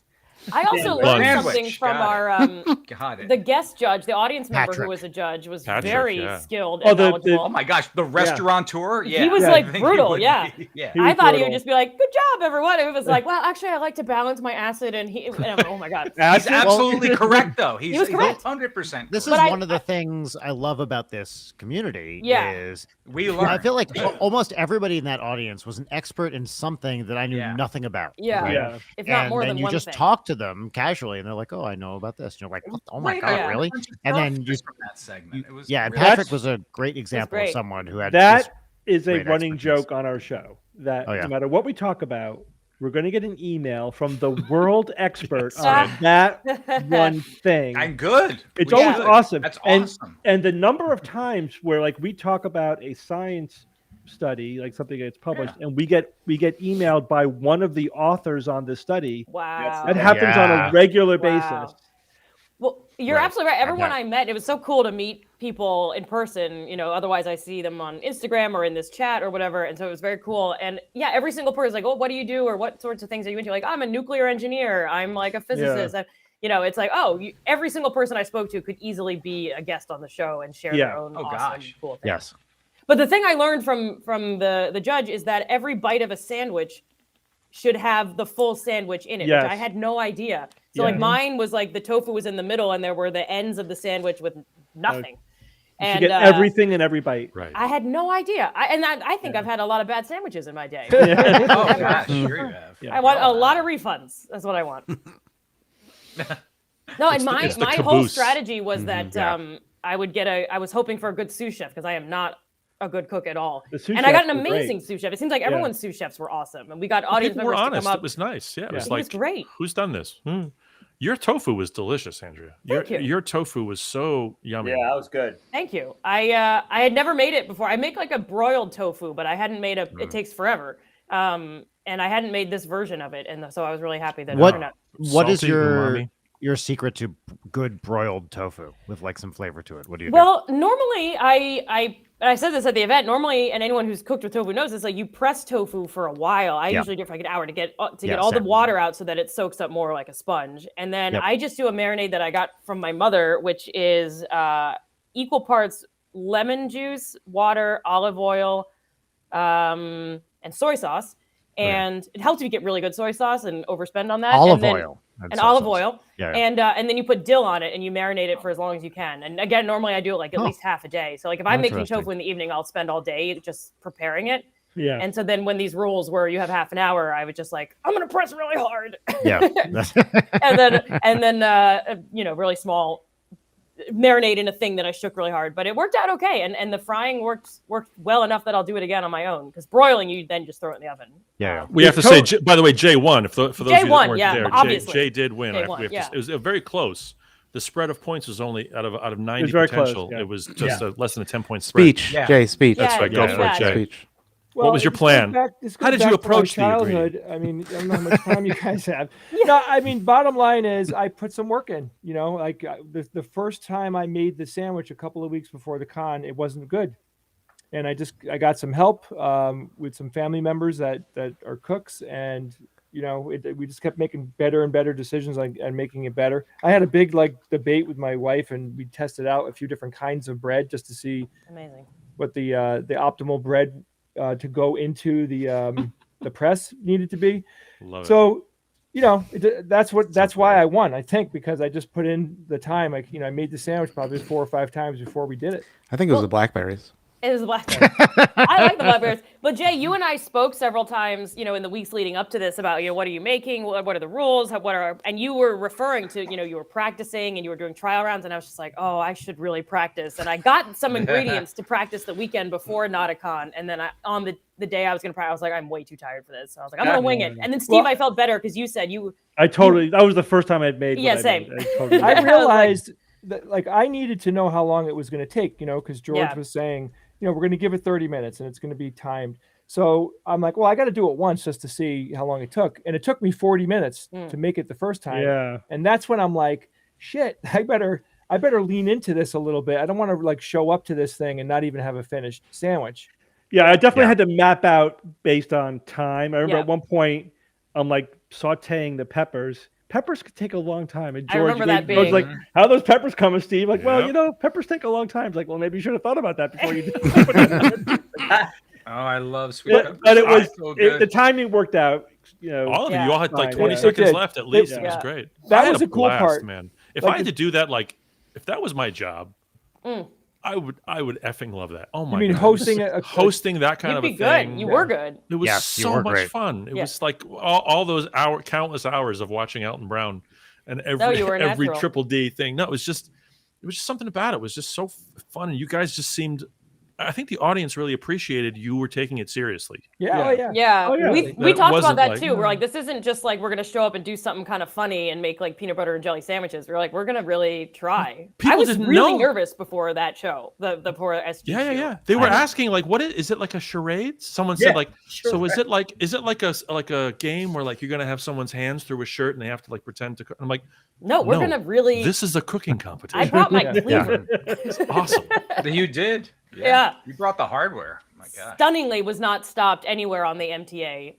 I also learned something from our Got the guest judge, the audience member Patrick. who was a judge, was Patrick, very skilled and knowledgeable. Oh my gosh, the restaurateur. Yeah, he was like brutal. I thought he would brutal. just be like, "Good job, everyone." It was like, "Well, actually, I like to balance my acid," and oh my god, he's absolutely correct though. He was correct. 100%. This is one of the things I love about this community. Is we learn. I feel like almost everybody in that audience was an expert in something that I knew nothing about. Yeah, if not and more then than you one just thing. talk to them casually, and they're like, "Oh, I know about this." And you're like, "Oh my god, really?" And then you from that segment. It was and great. Patrick was a great example of great. someone who had That is a great running expertise. joke on our show. That no matter what we talk about, we're going to get an email from the world expert on that one thing. I'm good. It's always awesome. That's awesome. And the number of times where we talk about a science study, like something that's published, and we get emailed by one of the authors on the study. Wow, that happens on a regular basis. Well, you're absolutely right. Everyone I met, it was so cool to meet people in person. Otherwise I see them on Instagram or in this chat or whatever. And so it was very cool. And every single person is like, "Oh, what do you do? Or what sorts of things are you into?" Like, "I'm a nuclear engineer. I'm like a physicist." And, it's like, every single person I spoke to could easily be a guest on the show and share their own cool things. Yes. But the thing I learned from the judge is that every bite of a sandwich should have the full sandwich in it, which I had no idea. So mine was like the tofu was in the middle and there were the ends of the sandwich with nothing. You get everything in every bite. Right. I had no idea. I think I've had a lot of bad sandwiches in my day. Oh gosh, sure you have. I want a lot of refunds. That's what I want. No, and my whole strategy was that I was hoping for a good sous chef because I am not a good cook at all. And I got an amazing sous chef. It seems like everyone's sous chefs were awesome. And we got audience People members were honest. to come up. It was nice. Yeah, it was It like, was great. Who's done this? Your tofu was delicious, Andrea. Thank you. Your tofu was so yummy. Yeah, that was good. Thank you. I had never made it before. I make like a broiled tofu, but I hadn't made it takes forever. And I hadn't made this version of it. And so I was really happy that it turned out. What is Salty umami. your secret to good broiled tofu with like some flavor to it? What do you do? Well, normally I said this at the event. Normally, and anyone who's cooked with tofu knows this. Like you press tofu for a while. I usually do it for like an hour to get all the water out so that it soaks up more like a sponge. And then I just do a marinade that I got from my mother, which is equal parts lemon juice, water, olive oil, and soy sauce. And it helps you get really good soy sauce and overspend on that. Olive oil. And olive oil. And then you put dill on it and you marinate it for as long as you can. And again, normally I do it like at least half a day. So like if I'm making tofu in the evening, I'll spend all day just preparing it. And so then when these rules were you have half an hour, I was just like, I'm gonna press really hard. Yeah. and then you know, really small, marinate in a thing that I shook really hard, but it worked out okay. And the frying worked well enough that I'll do it again on my own, because broiling, you then just throw it in the oven. Yeah. We have to say, by the way, Jay won. For those of you that weren't yeah, there, obviously. Jay did win. Jay won, it was very close. The spread of points was only out of 90 very potential. close, yeah. It was just less than a 10-point spread. Speech, Jay, speech. That's right. Go for it, Jay. Speech. What was your plan? How did you approach the childhood? I mean, I don't know how much time you guys have. No, I mean, bottom line is I put some work in. You know, like the first time I made the sandwich a couple of weeks before the con, it wasn't good, and I got some help with some family members that are cooks, and you know, we just kept making better and better decisions and making it better. I had a big debate with my wife, and we tested out a few different kinds of bread just to see what the optimal bread to go into the press needed to be. So, you know, that's why I won, I think, because I just put in the time. I made the sandwich probably 4 or 5 times before we did it. I think it was the blackberries. It was the blackberries. I like the blackberries. But Jay, you and I spoke several times, you know, in the weeks leading up to this about, you know, what are you making? What are the rules? And you were referring to, you know, you were practicing and you were doing trial rounds, and I was just like, oh, I should really practice. And I got some ingredients to practice the weekend before Nauticon, and then on the day I was going to practice, I was like, I'm way too tired for this. So I was like, I'm going to wing it. And then Steve, I felt better because you said that was the first time I'd made. Yeah, same. I realized that I needed to know how long it was going to take, you know, because George was saying, you know, we're going to give it 30 minutes and it's going to be timed. So I'm like, well, I got to do it once just to see how long it took. And it took me 40 minutes to make it the first time. Yeah. And that's when I'm like, shit, I better lean into this a little bit. I don't want to show up to this thing and not even have a finished sandwich. Yeah, I definitely had to map out based on time. I remember at one point I'm sauteing the peppers. Peppers could take a long time. And George was like, how are those peppers coming, Steve? Like, well, you know, peppers take a long time. It's like, well, maybe you should have thought about that before you did it. Oh, I love sweet peppers. But it was the timing worked out. You know, all of you all had 20 seconds left at least. It was great. That was a cool part, man. If I had to do that, if that was my job, I would effing love that. Oh my! You mean God. hosting that kind of a good. thing? You were good. It was so much fun. It was like all those countless hours of watching Alton Brown and every Triple D thing. No, it was just something about it. It was just so fun, and you guys just seemed. I think the audience really appreciated you were taking it seriously. Yeah. We talked about that too. We're like, this isn't just like we're gonna show up and do something kind of funny and make peanut butter and jelly sandwiches. We're like, we're gonna really try. I was really nervous before that show, the poor SGU. Yeah. They were asking what is it like a charade? Someone said so is it like a game where you're gonna have someone's hands through a shirt and they have to pretend to cook? I'm like, no, we're gonna really. This is a cooking competition. I brought my cleaver. It's awesome. You did. Yeah. You brought the hardware. Oh my God. Stunningly was not stopped anywhere on the MTA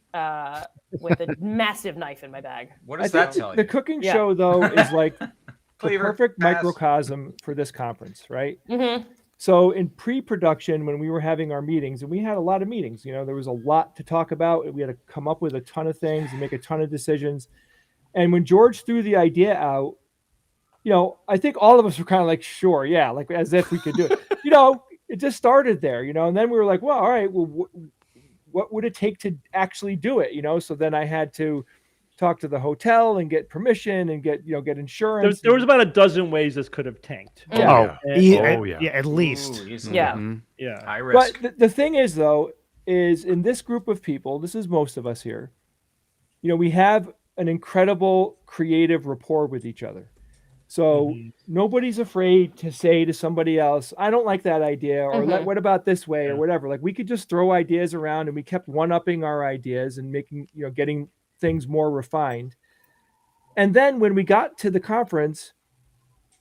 with a massive knife in my bag. What does that tell you? The cooking show, though, is the perfect microcosm for this conference, right? Mm-hmm. So in pre-production, when we were having our meetings, and we had a lot of meetings, you know, there was a lot to talk about. We had to come up with a ton of things and make a ton of decisions. And when George threw the idea out, you know, I think all of us were kind of like, sure, yeah, as if we could do it. You know, it just started there, you know, and then we were like, well, all right, well, what would it take to actually do it, you know? So then I had to talk to the hotel and get permission and get insurance. There was about a dozen ways this could have tanked. Yeah. At least. Ooh, yeah. High risk. But the thing is, though, is in this group of people, this is most of us here, you know, we have an incredible creative rapport with each other. So nobody's afraid to say to somebody else, I don't like that idea, or what about this way, or whatever. We could just throw ideas around, and we kept one-upping our ideas and getting things more refined. And then when we got to the conference,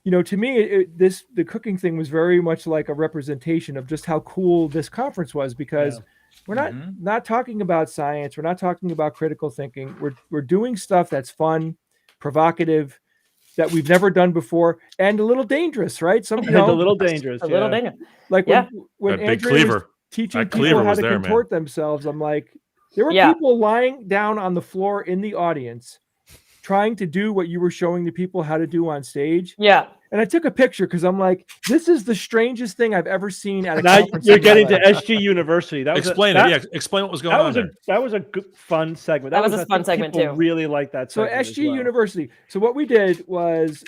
you know, to me, the cooking thing was very much like a representation of just how cool this conference was, because we're not talking about science, we're not talking about critical thinking. We're doing stuff that's fun, provocative, that we've never done before, and a little dangerous, right? A little dangerous. Like when Andrea was teaching people how to contort themselves, I'm like, there were people lying down on the floor in the audience trying to do what you were showing the people how to do on stage. Yeah. And I took a picture because I'm like, this is the strangest thing I've ever seen at a Now conference. you're in my getting to life. SGU University. That was Explain it. Yeah, explain what was going on there. That was a good, fun segment. That was a I fun think segment people too. really like that. So segment as SGU well. University. So what we did was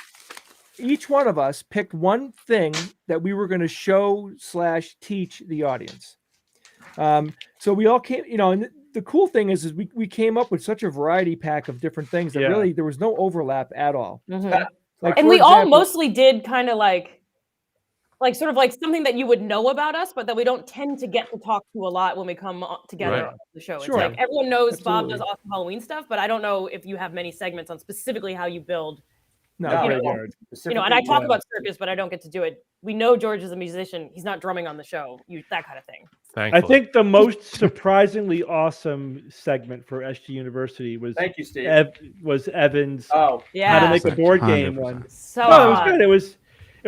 each one of us picked one thing that we were going to show/teach the audience. So we all came, and the cool thing is we came up with such a variety pack of different things that really there was no overlap at all. Mhm. Like, And for we all example- mostly did kind of like sort of like something that you would know about us, but that we don't tend to get to talk to a lot when we come together on the show. Sure. It's like everyone knows Bob Absolutely. does awesome Halloween stuff, but I don't know if you have many segments on specifically how you build. No, And I talk about circus, but I don't get to do it. We know George is a musician. He's not drumming on the show. That kind of thing. Thankfully. I think the most surprisingly awesome segment for SG University was Thank you, Steve. was Evan's Oh, Yeah. how to make a board game 100%. one. So No, it was fun. good. It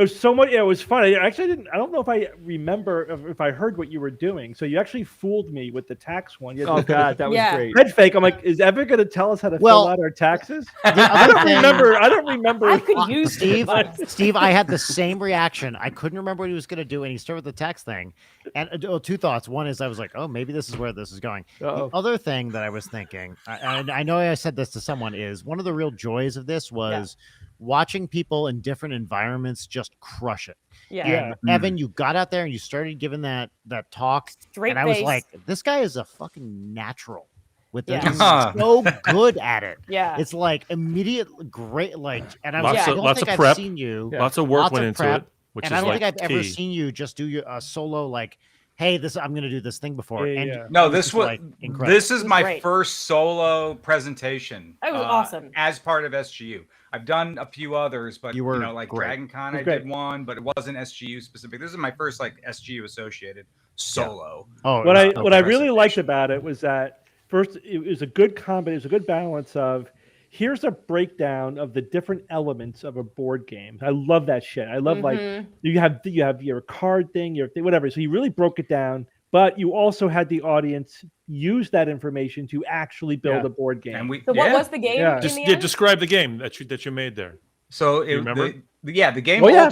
was so much. It was fun. I actually didn't. I don't know if I remember if I heard what you were doing. So you actually fooled me with the tax one. You had Oh the God, that was Yeah. great. head fake. I'm like, is Evan going to tell us how to Well, fill out our taxes? The I other don't thing- remember. I don't remember. I could use Steve, it. Steve, I had the same reaction. I couldn't remember what he was going to do, and he started with the text thing. And two thoughts. One is I was like, oh, maybe this is where this is going. Uh-oh. The other thing that I was thinking, and I know I said this to someone, is one of the real joys of this was watching people in different environments just crush it. Yeah. And Evan, you got out there and you started giving that talk, Straight and I was face. like, this guy is a fucking natural with this. Yeah. He's so good at it. Yeah. It's like immediate, great, like, and I was Lots like, of- I don't lots think of I've prep. seen you. Lots of work Lots went of into prep, it, which and is I don't like think I've ever key. seen you just do a solo like, hey, I'm going to do this thing before. Yeah, and yeah. No, it this just, was like, incredible. this is It was my great. first solo presentation. It was awesome. As part of SGU. I've done a few others, but You were like great. Dragon Con, It was I great. did one, but it wasn't SGU specific. This is my first like SGU associated solo. Oh, What it was I really presentation. liked about it was that first it was a good combination, it was a good balance of here's a breakdown of the different elements of a board game. I love that shit. I love like you have your card thing, your thing, whatever. So you really broke it down, but you also had the audience use that information to actually build a board game. And we So what was the game Yeah. in the end? Describe the game that you made there. So you remember? the game. Oh, yeah.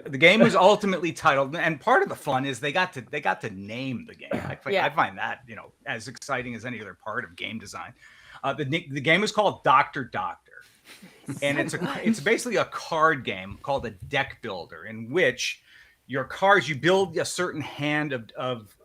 The game was ultimately titled, and part of the fun is they got to name the game. I find that as exciting as any other part of game design. The game is called Dr. Doctor, and it's basically a card game called a deck builder, in which your cards, you build a certain hand of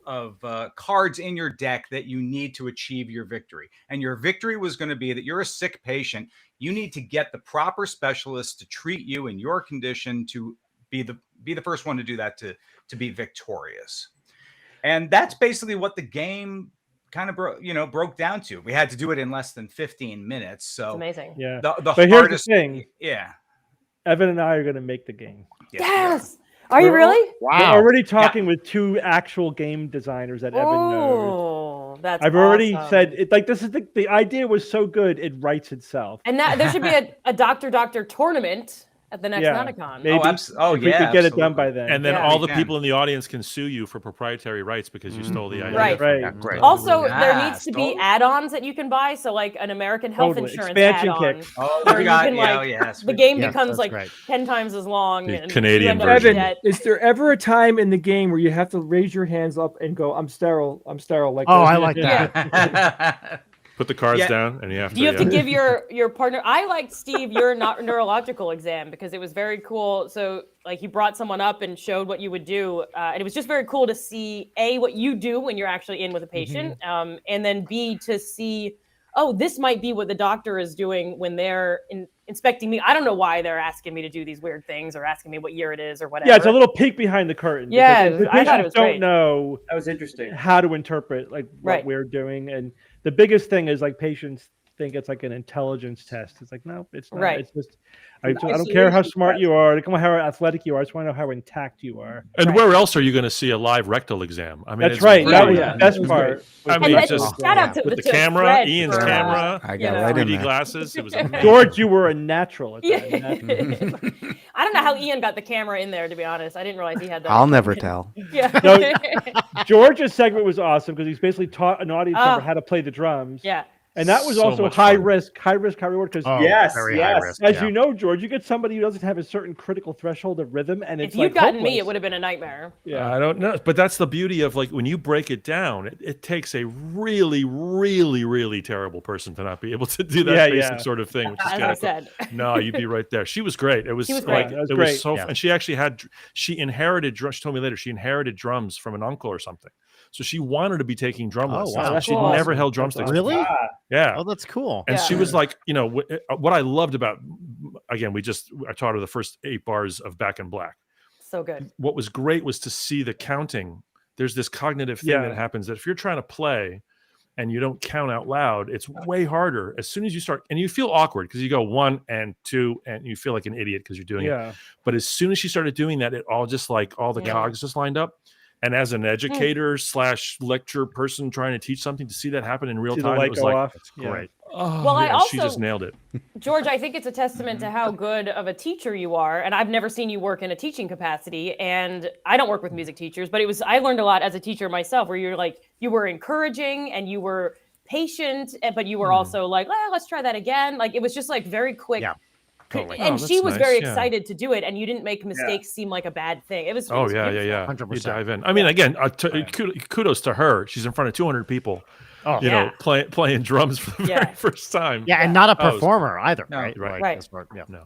cards in your deck that you need to achieve your victory. And your victory was going to be that you're a sick patient. You need to get the proper specialist to treat you in your condition to be the first one to do that, to be victorious. And that's basically what the game kind of broke down to. We had to do it in less than 15 minutes. So It's amazing. Yeah. the But here's hardest the thing. Yeah. Evan and I are going to make the game. Yes. Are you really? We're wow. already talking with two actual game designers that Evan knows. Oh, that's I've already awesome. said it. Like this is the idea was so good it writes itself. And that there should be a Doctor tournament at the next Yeah. Nauticon. Maybe if we could get it done by then. And then Yeah. all the We can. people in the audience can sue you for proprietary rights because you stole the idea. Right. Right. Yeah, great. Also, there Yeah, needs to be stole- add-ons that you can buy. So, like an American health Totally. insurance Expansion add-on. kit. Oh, Where we you got can, like, yes. The game Yes, becomes that's like great. 10 times as long. The And Canadian you end up version. in Evan, debt. is there ever a time in the game where you have to raise your hands up and go, I'm sterile, like Oh, that? I like that. Put the cards Yeah. down, and you have Do you have to yeah. give your partner? I liked Steve your neurological exam because it was very cool. So like you brought someone up and showed what you would do, and it was just very cool to see what you do when you're actually in with a patient, and then B to see, oh, this might be what the doctor is doing when they're inspecting me. I don't know why they're asking me to do these weird things or asking me what year it is or whatever. Yeah, it's a little peek behind the curtain. Yeah, because the I thought it patients was don't great. know That was interesting. how to interpret like what Right. we're doing, and the biggest thing is like patients think it's like an intelligence test. It's like no, it's not. Right. It's just I don't care how smart you are, how athletic you are. I just want to know how intact you are. And Right. where else are you going to see a live rectal exam? I mean, That's it's right. That really- was Yeah. the best It was part. great. I And mean, then just shout out to with the to camera, Fred Ian's for, camera, I you got know. right in 3D there. glasses. It was amazing. George, you were a natural at Yeah. that. I don't know how Ian got the camera in there. To be honest, I didn't realize he had that. I'll never tell. Yeah. No, George's segment was awesome because he's basically taught an audience member Oh. how to play the drums. Yeah. And that was So also much high fun. risk, high reward. Because Very high risk. as you know, George, you get somebody who doesn't have a certain critical threshold of rhythm, and it's if you'd gotten me, hopeless. it would have been a nightmare. Yeah, I don't know, but that's the beauty of like when you break it down. It takes a really, really, really terrible person to not be able to do that basic sort of thing. Which is As I said. No, you'd be right there. She was great. It was, She was like great. it was so. And she actually she inherited. She told me later she inherited drums from an uncle or something. So she wanted to be taking drum lessons. wow. That's She'd awesome. never held drumsticks. Really? before. Yeah. Oh, that's cool. And she was like, you know, what I loved about, again, I taught her the first 8 bars of Back in Black. So good. What was great was to see the counting. There's this cognitive thing that happens that if you're trying to play and you don't count out loud, it's way harder. As soon as you start, and you feel awkward because you go 1 and 2 and you feel like an idiot because you're doing it. But as soon as she started doing that, it all just like all the cogs just lined up. And as an educator / lecture person trying to teach something, to see that happen in real time, it was like, it's great. Oh, well, she just nailed it. George, I think it's a testament to how good of a teacher you are. And I've never seen you work in a teaching capacity. And I don't work with music teachers, but I learned a lot as a teacher myself, where you were encouraging and you were patient, but you were also like, let's try that again. Like, it was just like very quick. Yeah. Totally. And she was very excited to do it, and you didn't make mistakes seem like a bad thing. It was. 100%. You dive in. I mean, again, kudos to her. She's in front of 200 people. You know, playing drums for the very first time. Yeah, and not a performer either. No, right.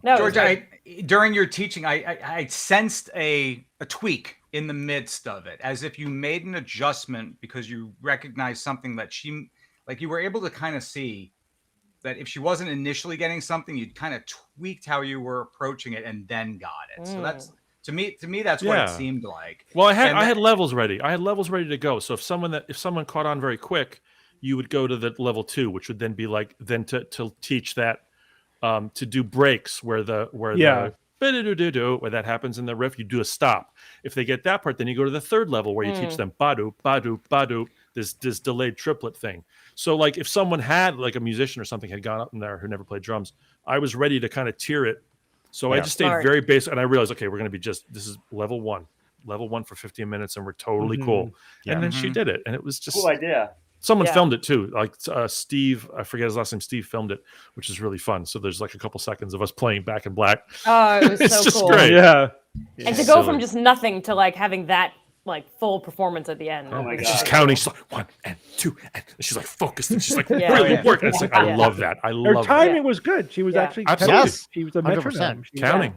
No, George, during your teaching, I sensed a tweak in the midst of it, as if you made an adjustment because you recognized something that you were able to kind of see that if she wasn't initially getting something, you'd kind of tweaked how you were approaching it and then got it. So that's to me that's what it seemed like. Well, I had levels ready. I had levels ready to go. So if someone caught on very quick, you would go to the level 2, which would then be like to teach that to do breaks where the where that happens in the riff, you do a stop. If they get that part, then you go to the 3rd level where you teach them badu badu badu, this delayed triplet thing. So like if someone had like a musician or something had gone up in there who never played drums, I was ready to kind of tier it. So I just stayed very basic, and I realized, okay, we're going to be this is level 1 for 15 minutes, and we're totally cool. And then she did it, and it was just cool idea. Someone filmed it too, like Steve. I forget his last name. Steve filmed it, which is really fun. So there's like a couple seconds of us playing Back in Black. Oh, it was it's so just cool. great. And to go from just nothing to like having that like full performance at the end. Oh my God. She's counting. She's like 1 and 2, and she's like focused, and she's like really working. It's like I love that. I love her timing was good. She was actually she was a 100%. metronome. counting.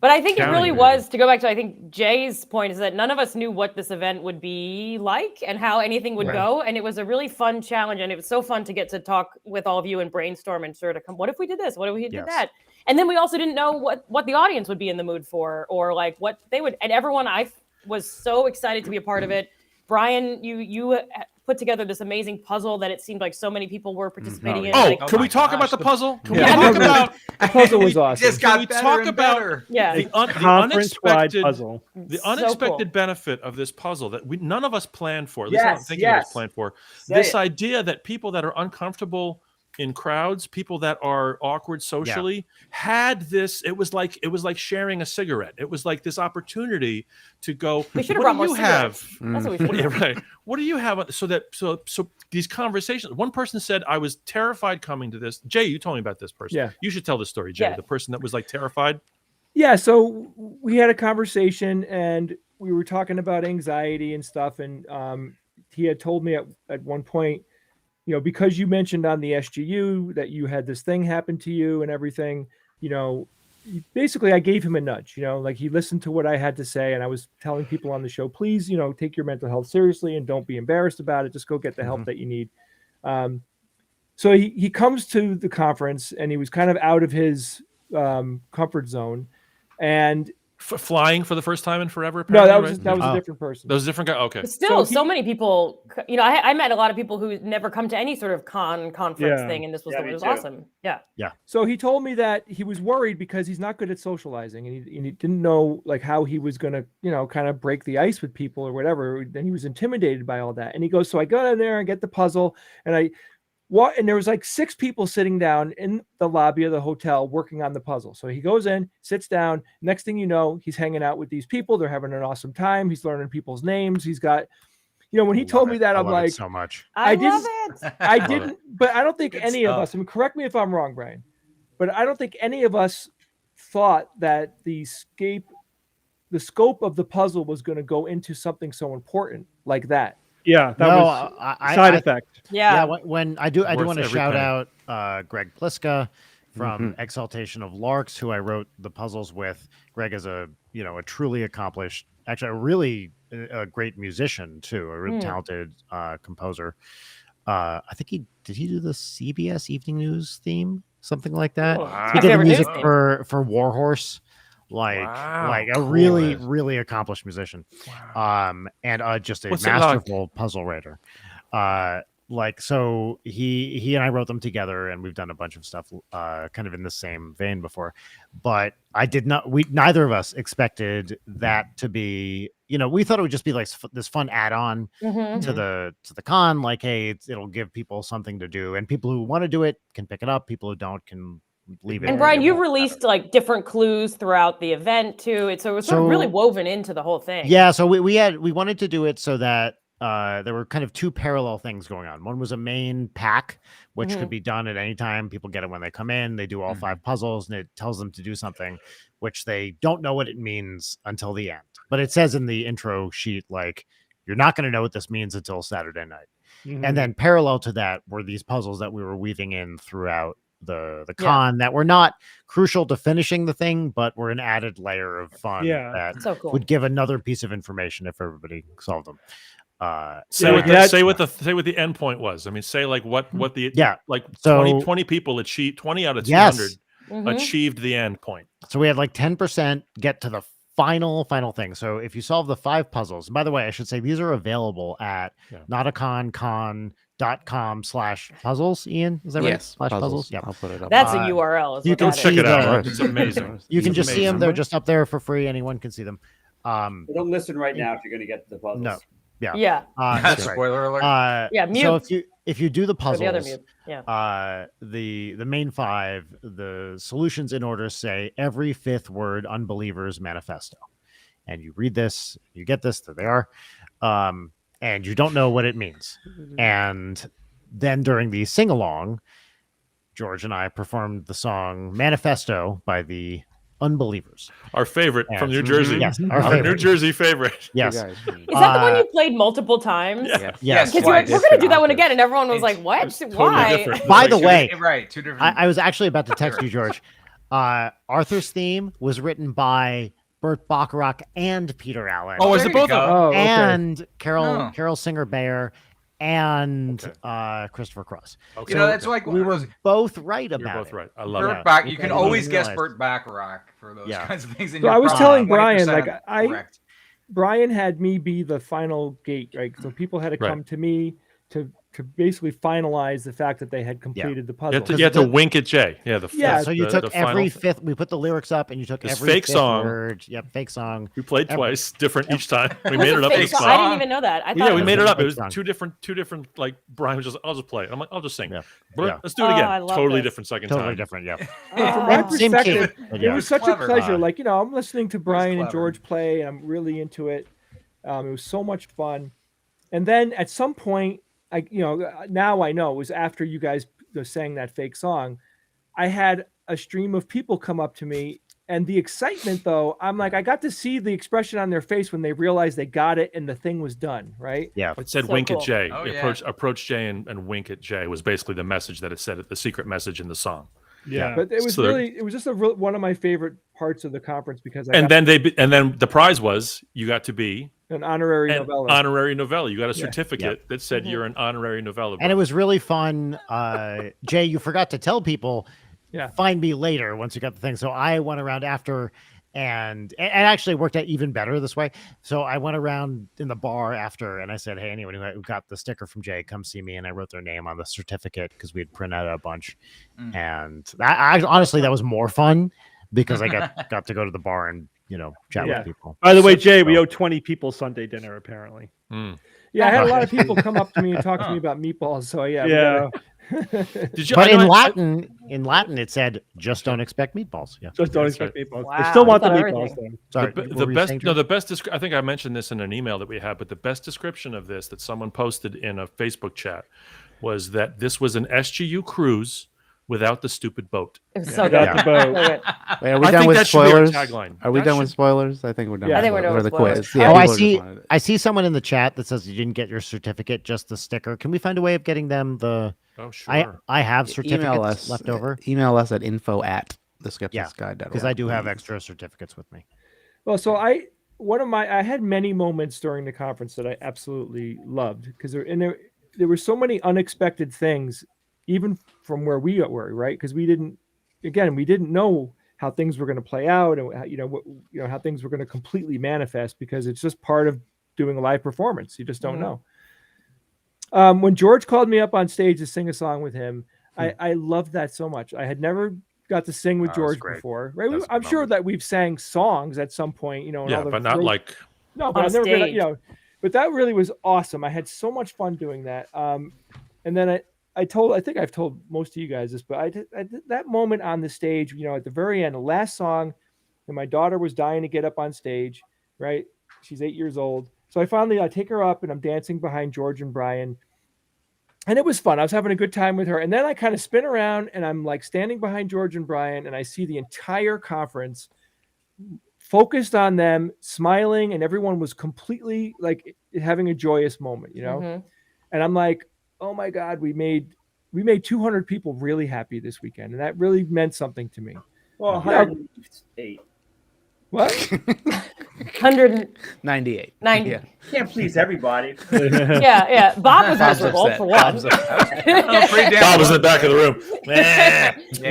But I think it really was, to go back to, I think Jay's point is that none of us knew what this event would be like and how anything would go. And it was a really fun challenge. And it was so fun to get to talk with all of you and brainstorm and sort of come, what if we did this? What if we did that? And then we also didn't know what the audience would be in the mood for, or like what they would, and everyone, I was so excited to be a part of it. Brian, you put together this amazing puzzle that it seemed like so many people were participating in. Can we talk about the puzzle? Can we talk about the puzzle was awesome? Just got better and better. the conference-wide puzzle? The unexpected benefit of this puzzle that none of us planned for. At least I don't think it was planned for. This idea that people that are uncomfortable in crowds, people that are awkward socially, had this. It was like sharing a cigarette. It was like this opportunity to go. We should have brought more cigarettes. That's what we should have. Right. What do you have? So these conversations. One person said, "I was terrified coming to this." Jay, you told me about this person. Yeah. You should tell the story, Jay. Yeah. The person that was like terrified. Yeah, so we had a conversation and we were talking about anxiety and stuff, and he had told me at one point, you know, because you mentioned on the SGU that you had this thing happen to you and everything, you know, basically I gave him a nudge, you know, like he listened to what I had to say, and I was telling people on the show, please, you know, take your mental health seriously and don't be embarrassed about it. Just go get the help that you need. So he comes to the conference and he was kind of out of his comfort zone, and Flying for the first time in forever? No, that was a different person. That was a different guy. Okay. But still, so many people, you know, I met a lot of people who never come to any sort of conference thing, and this was awesome. Yeah. So he told me that he was worried because he's not good at socializing, and he didn't know like how he was going to, you know, kind of break the ice with people or whatever. Then he was intimidated by all that. And he goes, so I go in there and get the puzzle, and and there was like 6 people sitting down in the lobby of the hotel working on the puzzle. So he goes in, sits down. Next thing you know, he's hanging out with these people. They're having an awesome time. He's learning people's names. He's got, when he told me that, I'm like, so much. I didn't- love it. I didn't, but I don't think Good any of stuff. us, correct me if I'm wrong, Brian, but I don't think any of us thought that the scope of the puzzle was going to go into something so important like that. Yeah, that was side effect. Yeah. When I do want to every shout penny. out Greg Pliska from Exaltation of Larks, who I wrote the puzzles with. Greg is a truly accomplished, actually a really great musician too, a really talented composer. I think he do the CBS Evening News theme, something like that. Wow. He did the Favorite music news theme. for Warhorse. Like a really accomplished musician. And just a What's it masterful puzzle writer. So he and I wrote them together, and we've done a bunch of stuff kind of in the same vein before. But neither of us expected that to be, we thought it would just be like this fun add-on to the con, like, hey, it'll give people something to do, and people who want to do it can pick it up, people who don't can leave it. And Brian, you released like different clues throughout the event too. So it was sort of really woven into the whole thing. Yeah, so we wanted to do it so that there were kind of two parallel things going on. One was a main pack, which could be done at any time. People get it when they come in. They do all 5 puzzles, and it tells them to do something, which they don't know what it means until the end. But it says in the intro sheet, like, you're not going to know what this means until Saturday night. And then parallel to that were these puzzles that we were weaving in throughout the con that were not crucial to finishing the thing, but were an added layer of fun that so cool. would give another piece of information if everybody solved them. Say what the end point was. I mean, say like what the like so 20 people achieved, 20 out of 200 achieved the end point. So we had like 10% get to the final thing. So if you solve the 5 puzzles, and by the way, I should say these are available at nauticoncon.com/puzzles. Ian, is that right? Yes, /puzzles. Yeah, I'll put it up. That's a URL. Is you what can that Check is. it out. Right. It's amazing. You can It's just see them. amazing. They're just up there for free. Anyone can see them. Don't listen right now if you're going to get the puzzles. No. Yeah. Yeah. That's right. Spoiler alert. So if you do the Or puzzles, the other mute. Yeah. the main 5, the solutions in order say every 5th word Unbelievers Manifesto, and you read this, you get this, there they are, and you don't know what it means. And then during the sing along, George and I performed the song Manifesto by the Unbelievers, Our favorite from New Jersey. Yes, our favorite. New Jersey favorite. Yes. Is that the one you played multiple times? Yes. Because you're like, we're gonna do that one again, and everyone was like, "What? Totally Why?" different. By the way, Right, 2 different. I was actually about to text you, George. Arthur's theme was written by Burt Bacharach and Peter Allen. Oh, is there it you both go. of them? Oh, okay. and Carol Oh. Carol Singer Bayer and Christopher Cross. Okay. You know, that's like We were both right You're about both it. right. I love Burt it. Bach. You can I always didn't guess realize. Burt Bacharach for those Yeah. kinds of things. And So you're I was probably telling Brian, 20% like, I correct. Brian had me be the final gate, right? So people had to Right. come to me to basically finalize the fact that they had completed the puzzle. You had to wink at Jay. Yeah. Yeah, So you the took every final- 5th. We put the lyrics up, and you took This every fake 5th song. word. Yep, fake song. We played Every- twice, different each time. We What's made a it up fake each song? time. I didn't even know that. I thought Yeah, we was made it up. It fake was song. two different. Like Brian was just, I'll just play it. I'm like, I'll just sing. Yeah. But Yeah. let's do it Oh, again. I love Totally this. different second Totally time. different. Yeah. From my Same perspective, kid. but it yeah. was such Clever. a pleasure. Like, I'm listening to Brian and clever. George play, and I'm really into it. It was so much fun. And then at some point, now I know it was after you guys sang that fake song. I had a stream of people come up to me, and the excitement, though, I'm like, I got to see the expression on their face when they realized they got it and the thing was done, right? Yeah. It said So wink cool. at Jay. Oh, yeah. Approach Jay and wink at Jay was basically the message that it said, the secret message in the song. Yeah. But it was So it was just one of my favorite parts of the conference because And then the prize was you got to be an honorary an novella. honorary novella. You got a Yeah. certificate that said you're an honorary novella. And it was really fun. Jay, you forgot to tell people. Yeah. Find me later once you got the thing. So I went around after, and it actually worked out even better this way. So I went around in the bar after, and I said, "Hey, anyone who got the sticker from Jay, come see me." And I wrote their name on the certificate because we had printed out a bunch. And honestly, that was more fun because I got to go to the bar and chat Yeah. with people. By the way, Jay, we owe 20 people Sunday dinner apparently. Yeah, I had a lot of people come up to me and talk to me about meatballs. So yeah, we Yeah. Did you? But in Latin, it said, "Just don't expect meatballs." Yeah. Just don't That's expect meatballs. Wow, They still want the that's meatballs, everything. though. Sorry, The best. No, the best. I think I mentioned this in an email that we had, but the best description of this that someone posted in a Facebook chat was that this was an SGU cruise without the stupid boat. It was so Without good. the boat. So good. Wait, are we I done think with that should be our spoilers? tagline. Are we That done with should- spoilers? I think we're done. Yeah. I think we're with done with the spoilers. quiz. Yeah, Oh, I people just see. wanted it. I see someone in the chat that says you didn't get your certificate, just the sticker. Can we find a way of getting them the? Oh, sure. I have certificates Email us left over. Email us at info@theskepticsguide.org. Because I do have extra certificates with me. Well, so I had many moments during the conference that I absolutely loved because there were so many unexpected things, even from where we were, right? Because we didn't know how things were going to play out and how things were going to completely manifest because it's just part of doing a live performance. You just don't know. When George called me up on stage to sing a song with him, I loved that so much. I had never got to sing with George before, right? I'm sure that we've sang songs at some point, and Yeah, but not like. no, but I've never been, but that really was awesome. I had so much fun doing that. And then I think I've told most of you guys this, but I did that moment on the stage, at the very end, the last song, and my daughter was dying to get up on stage, right? She's 8 years old. So I take her up and I'm dancing behind George and Brian. And it was fun. I was having a good time with her. And then I kind of spin around and I'm like standing behind George and Brian and I see the entire conference focused on them, smiling, and everyone was completely like having a joyous moment, And I'm like, oh my God, we made 200 people really happy this weekend. And that really meant something to me. Well, 108. What? 198. 90. Yeah. Can't please everybody. Yeah. Bob was miserable upset. for one. Oh, pretty damn Bob was in the back of the room.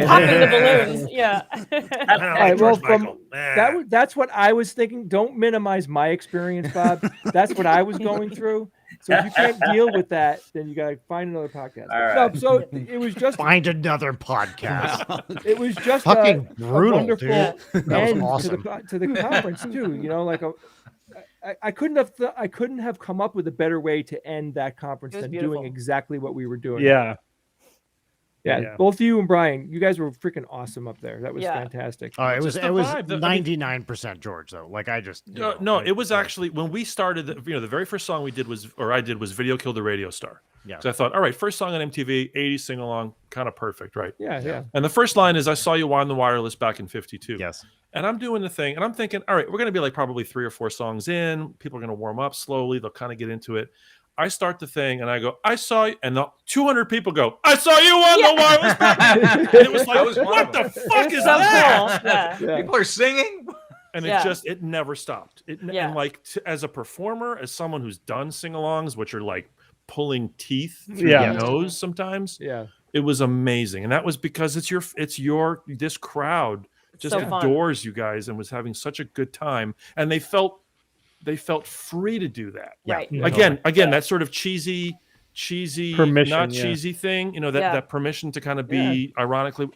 Popping the balloons. Yeah. All right, well, that's what I was thinking. Don't minimize my experience, Bob. That's what I was going through. So if you can't deal with that, then you got to find another podcast. All right. So it was just Find another podcast. it was just Fucking a brutal, wonderful dude. That was end awesome. to the conference too. I couldn't have come up with a better way to end that conference It was than beautiful. doing exactly what we were doing. Yeah. Yeah. Both you and Brian, you guys were freaking awesome up there. That was fantastic. Oh, it was Just the vibe. 99% George though. Like I just No, it was actually when we started. The very first song I did was Video Killed the Radio Star. Yeah. So I thought, all right, first song on MTV, 80s sing along, kind of perfect, right? Yeah. And the first line is, "I saw you on the wireless back in '52." Yes. And I'm doing the thing, and I'm thinking, all right, we're going to be like probably 3 or 4 songs in. People are going to warm up slowly. They'll kind of get into it. I start the thing, and I go, "I saw you," and the 200 people go, "I saw you on the wireless." And it was like, what the fuck is So that? cool. Yeah. People are singing. And Yeah. it never stopped. Yeah. And like as a performer, as someone who's done sing-alongs, which are like pulling teeth through Yeah. your nose sometimes, Yeah. it was amazing. And that was because this crowd just So fun. adores you guys and was having such a good time. And they felt free to do that. Right. Yeah. Again, that sort of cheesy, Permission, not yeah. cheesy thing, that Yeah. that permission to kind of be ironically.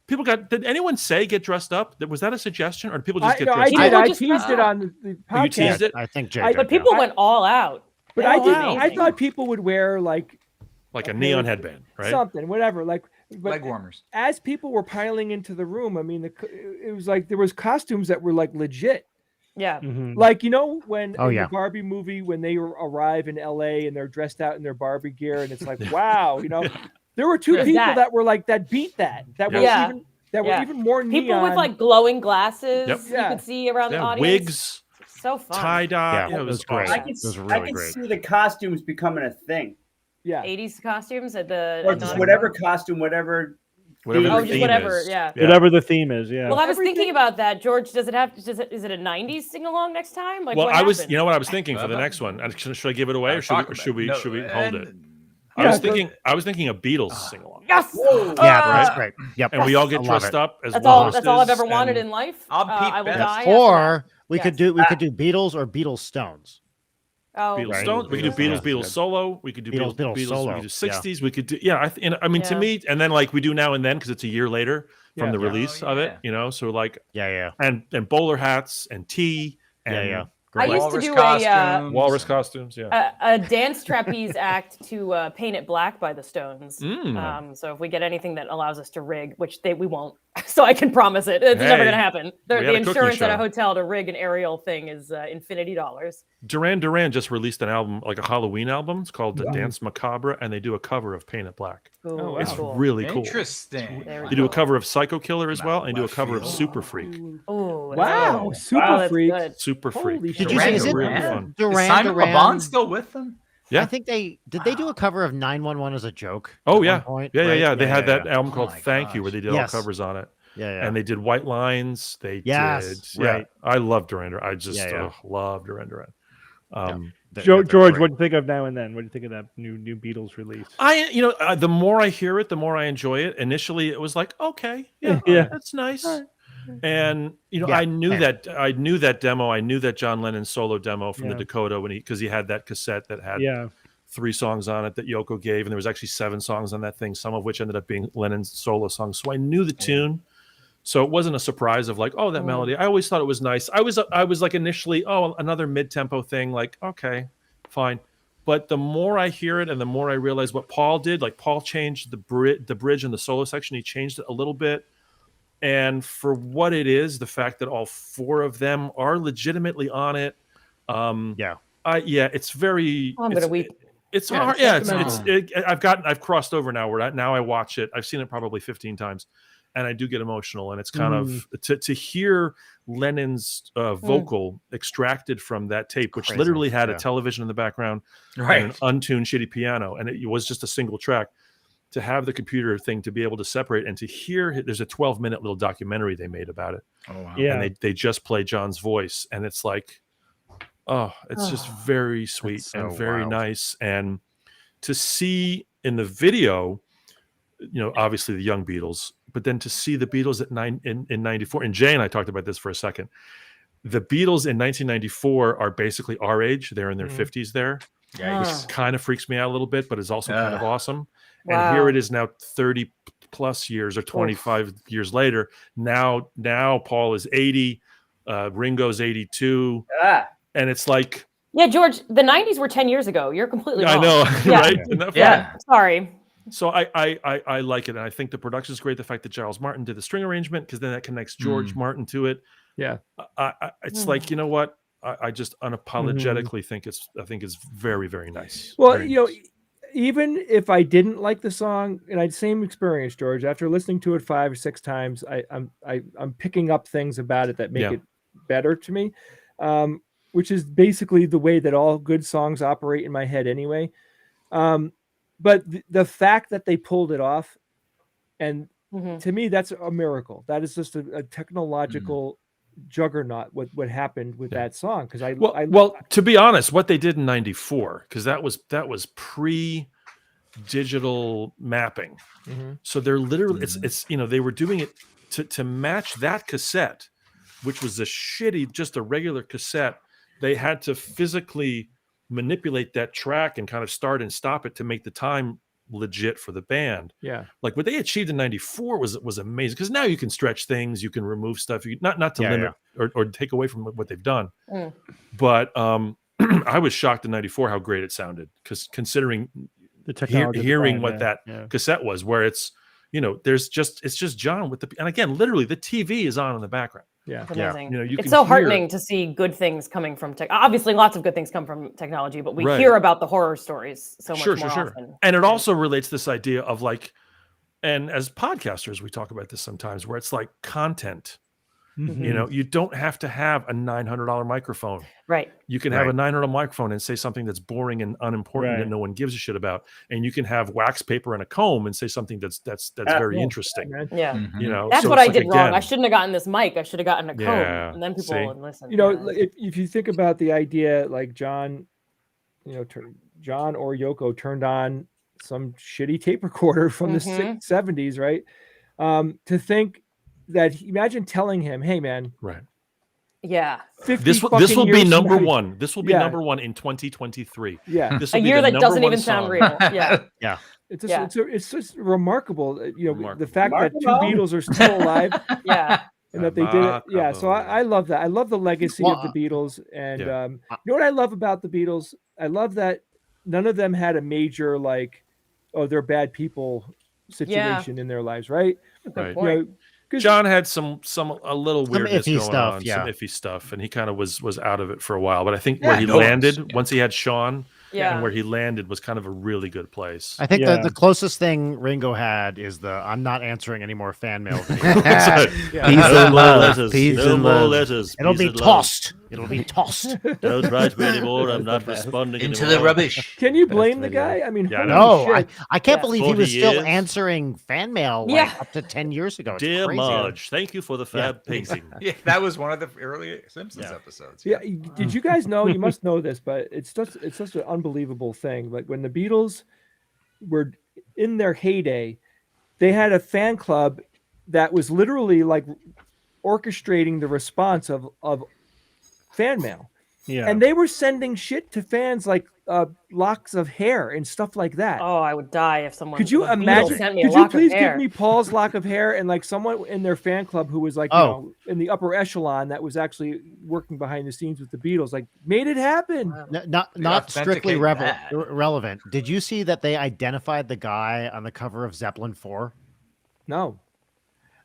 Did anyone say get dressed up? Was that a suggestion, or did people just get I dressed did. up? People I just teased it on the You podcast. teased it? I think Jay I- did, But people yeah. went all out. But They I were did. amazing. I thought people would wear like Like a neon headband, right? something, whatever. But Leg warmers. as people were piling into the room, I mean, it was like there was costumes that were like legit. Yeah. Mhm. Like when Oh, in yeah. the Barbie movie when they arrive in LA and they're dressed out in their Barbie gear and it's like wow, there were two There's people that. that were like that beat that were Yeah. even that Yeah. were even more neon. People with like glowing glasses Yep. you Yeah. could see around the Yeah, audience. wigs, So fun. tie dye. Yeah, it was great. awesome. I can, It was I really can great. see the costumes becoming a thing, yeah. 80s costumes at the or at just Nauticon. whatever costume, whatever. Whatever Oh, the just theme whatever, is. yeah. Whatever the theme is, yeah. Well, I was Everything- thinking about that. George, is it a 90s sing along next time? Like Well, what I was, happened? you know what I was thinking for the next one. Should I give it away, or should we hold it? I Yeah, was go- thinking a Beatles sing along, Yes. Whoa. Yeah, that's great. Yep. and we all I get love dressed it. up as That's all I've hostess ever wanted and- in life. I'll peep I will that. die. after Or we Yes. could do Beatles or Beatles Stones. that. Oh, Beatles Right. Stones. We could do Yeah. Beatles solo. We could do Beatles Beatles solo. We could do 60s. We could do I mean to Yeah. me, and then like we do now and then because it's a year later from Yeah. the release Oh, of it. yeah. So like Yeah. and bowler hats and tea and Yeah. I used to Walrus do costumes. Walrus costumes, yeah. a dance trapeze act to Paint It Black by the Stones. Mm. So if we get anything that allows us to rig, which we won't, so I can promise it, it's never going to happen. We had The a cooking insurance at a show. hotel to rig an aerial thing is infinity dollars. Duran Duran just released an album, like a Halloween album. It's called The Dance Macabre, and they do a cover of Paint It Black. Ooh, wow. It's cool. really cool. Interesting. They do a cover of Psycho Killer as well, and do a cover of Super Freak. Oh, Wow, that's Super that's Freak. good. Super Holy Freak. shit. Did you see? Is it really fun? Is Simon Le Bon still with them? Yeah. I think did they do a cover of 911 as a joke? Oh at yeah. one point, Yeah. right? They had that yeah. album called my Thank You, gosh. where they did all covers on it. Yeah. And they did White Lines. They did. Yes, Yeah. right. I love Duran Duran. I just Yeah. love Duran Duran. George, great. what do you think of Now and Then? What do you think of that new Beatles release? The more I hear it, the more I enjoy it. Initially, it was like, okay, yeah, that's nice. And I knew that demo. I knew that John Lennon solo demo from the Dakota because he had that cassette that had 3 songs on it that Yoko gave, and there was actually 7 songs on that thing, some of which ended up being Lennon's solo songs. So I knew the tune. So it wasn't a surprise of like, oh, that melody. I always thought it was nice. I was like initially, oh, another mid-tempo thing, like, okay, fine. But the more I hear it and the more I realize what Paul did, like Paul changed the bridge and the solo section. He changed it a little bit. And for what it is, the fact that all 4 of them are legitimately on it. It's very. I'm gonna weep. It's hard. Yeah, I've crossed over now. Now I watch it. I've seen it probably 15 times. And I do get emotional, and it's kind of to hear Lennon's vocal extracted from that tape, which literally had a television in the background, and an untuned shitty piano, and it was just a single track. To have the computer thing to be able to separate and to hear, there's a 12-minute little documentary they made about it. Oh wow! Yeah, and they just play John's voice, and it's like, it's just very sweet and very nice, and to see in the video, obviously the young Beatles. But then to see the Beatles in 94, and Jay and I talked about this for a second. The Beatles in 1994 are basically our age. They're in their 50s there, which kind of freaks me out a little bit, but is also kind of awesome. Wow. And here it is now 30 plus years or 25 years later. Now Paul is 80, Ringo's 82. And it's like... Yeah, George, the 90s were 10 years ago. You're completely wrong. I know, right? Isn't that fun? Sorry. So I like it, and I think the production's great. The fact that Giles Martin did the string arrangement, because then that connects George Martin to it. Yeah, it's like, you know what? I just unapologetically think it's very, very nice. Well, very nice. Even if I didn't like the song, and I had the same experience, George. After listening to it 5 or 6 times, I'm picking up things about it that make it better to me, which is basically the way that all good songs operate in my head anyway. But the fact that they pulled it off, and to me, that's a miracle. That is just a technological juggernaut. What happened with that song? Because well, to be honest, what they did in '94, because that was pre-digital mapping. So they're literally it's they were doing it to match that cassette, which was just a regular cassette. They had to physically manipulate that track and kind of start and stop it to make the time legit for the band. Yeah, like what they achieved in '94 was amazing, because now you can stretch things, you can remove stuff, not to limit or take away from what they've done. But I was shocked in '94 how great it sounded, because considering the technology, hearing what that cassette was, where it's it's just John with and again, literally the TV is on in the background. Yeah, it's amazing. It's so heartening to see good things coming from tech. Obviously, lots of good things come from technology, but we hear about the horror stories so much more often. And it also relates this idea of like, and as podcasters, we talk about this sometimes, where it's like content. You don't have to have a $900 microphone. Right. You can have a $900 microphone and say something that's boring and unimportant that no one gives a shit about. And you can have wax paper and a comb and say something that's very interesting. Yeah. That's so what I did wrong. I shouldn't have gotten this mic. I should have gotten a comb, and then people would listen. If you think about the idea, like John or Yoko turned on some shitty tape recorder from the 70s, right? To think that, imagine telling him, "Hey, man, yeah, this will be number one. This will be number one in 2023. Yeah, this will a be year the that doesn't number even one sound song. real. Yeah, it's just remarkable. The fact that 2 Beatles are still alive. and that they did it. Yeah, so I love that. I love the legacy of the Beatles, and you know what I love about the Beatles? I love that none of them had a major like, oh, they're bad people situation in their lives, right? Good point. You know, John had some a little weirdness iffy going stuff, on, yeah. some iffy stuff, and he kind of was out of it for a while. But I think Yeah, where he no landed, once he had Sean, Yeah. and where he landed was kind of a really good place. I think Yeah. the closest thing Ringo had is the I'm not answering any more fan mail videos. Peace and love. Peace and love. letters. It'll be tossed. It'll be tossed. Don't write me anymore. I'm not responding Into the rubbish. can you blame the guy? I mean, Yeah, I holy No, shit. I can't Yeah. believe he 40 was still years. answering fan mail like Yeah. up to 10 years ago. It's Dear crazy. Marge, thank you for the fab painting. Yeah, that was one of the early Simpsons episodes. Yeah, did you guys know? You must know this, but it's such an unbelievable thing. Like when the Beatles were in their heyday, they had a fan club that was literally like orchestrating the response of fan mail, Yeah. and they were sending shit to fans like locks of hair and stuff like that. Oh, I would die if someone. Could you if a Beatle imagine? Sent me a Could you lock of please hair. give me Paul's lock of hair and like someone in their fan club who was like, you know, in the upper echelon that was actually working behind the scenes with the Beatles, like made it happen. Not strictly authenticate that. relevant. Did you see that they identified the guy on the cover of Zeppelin 4? No.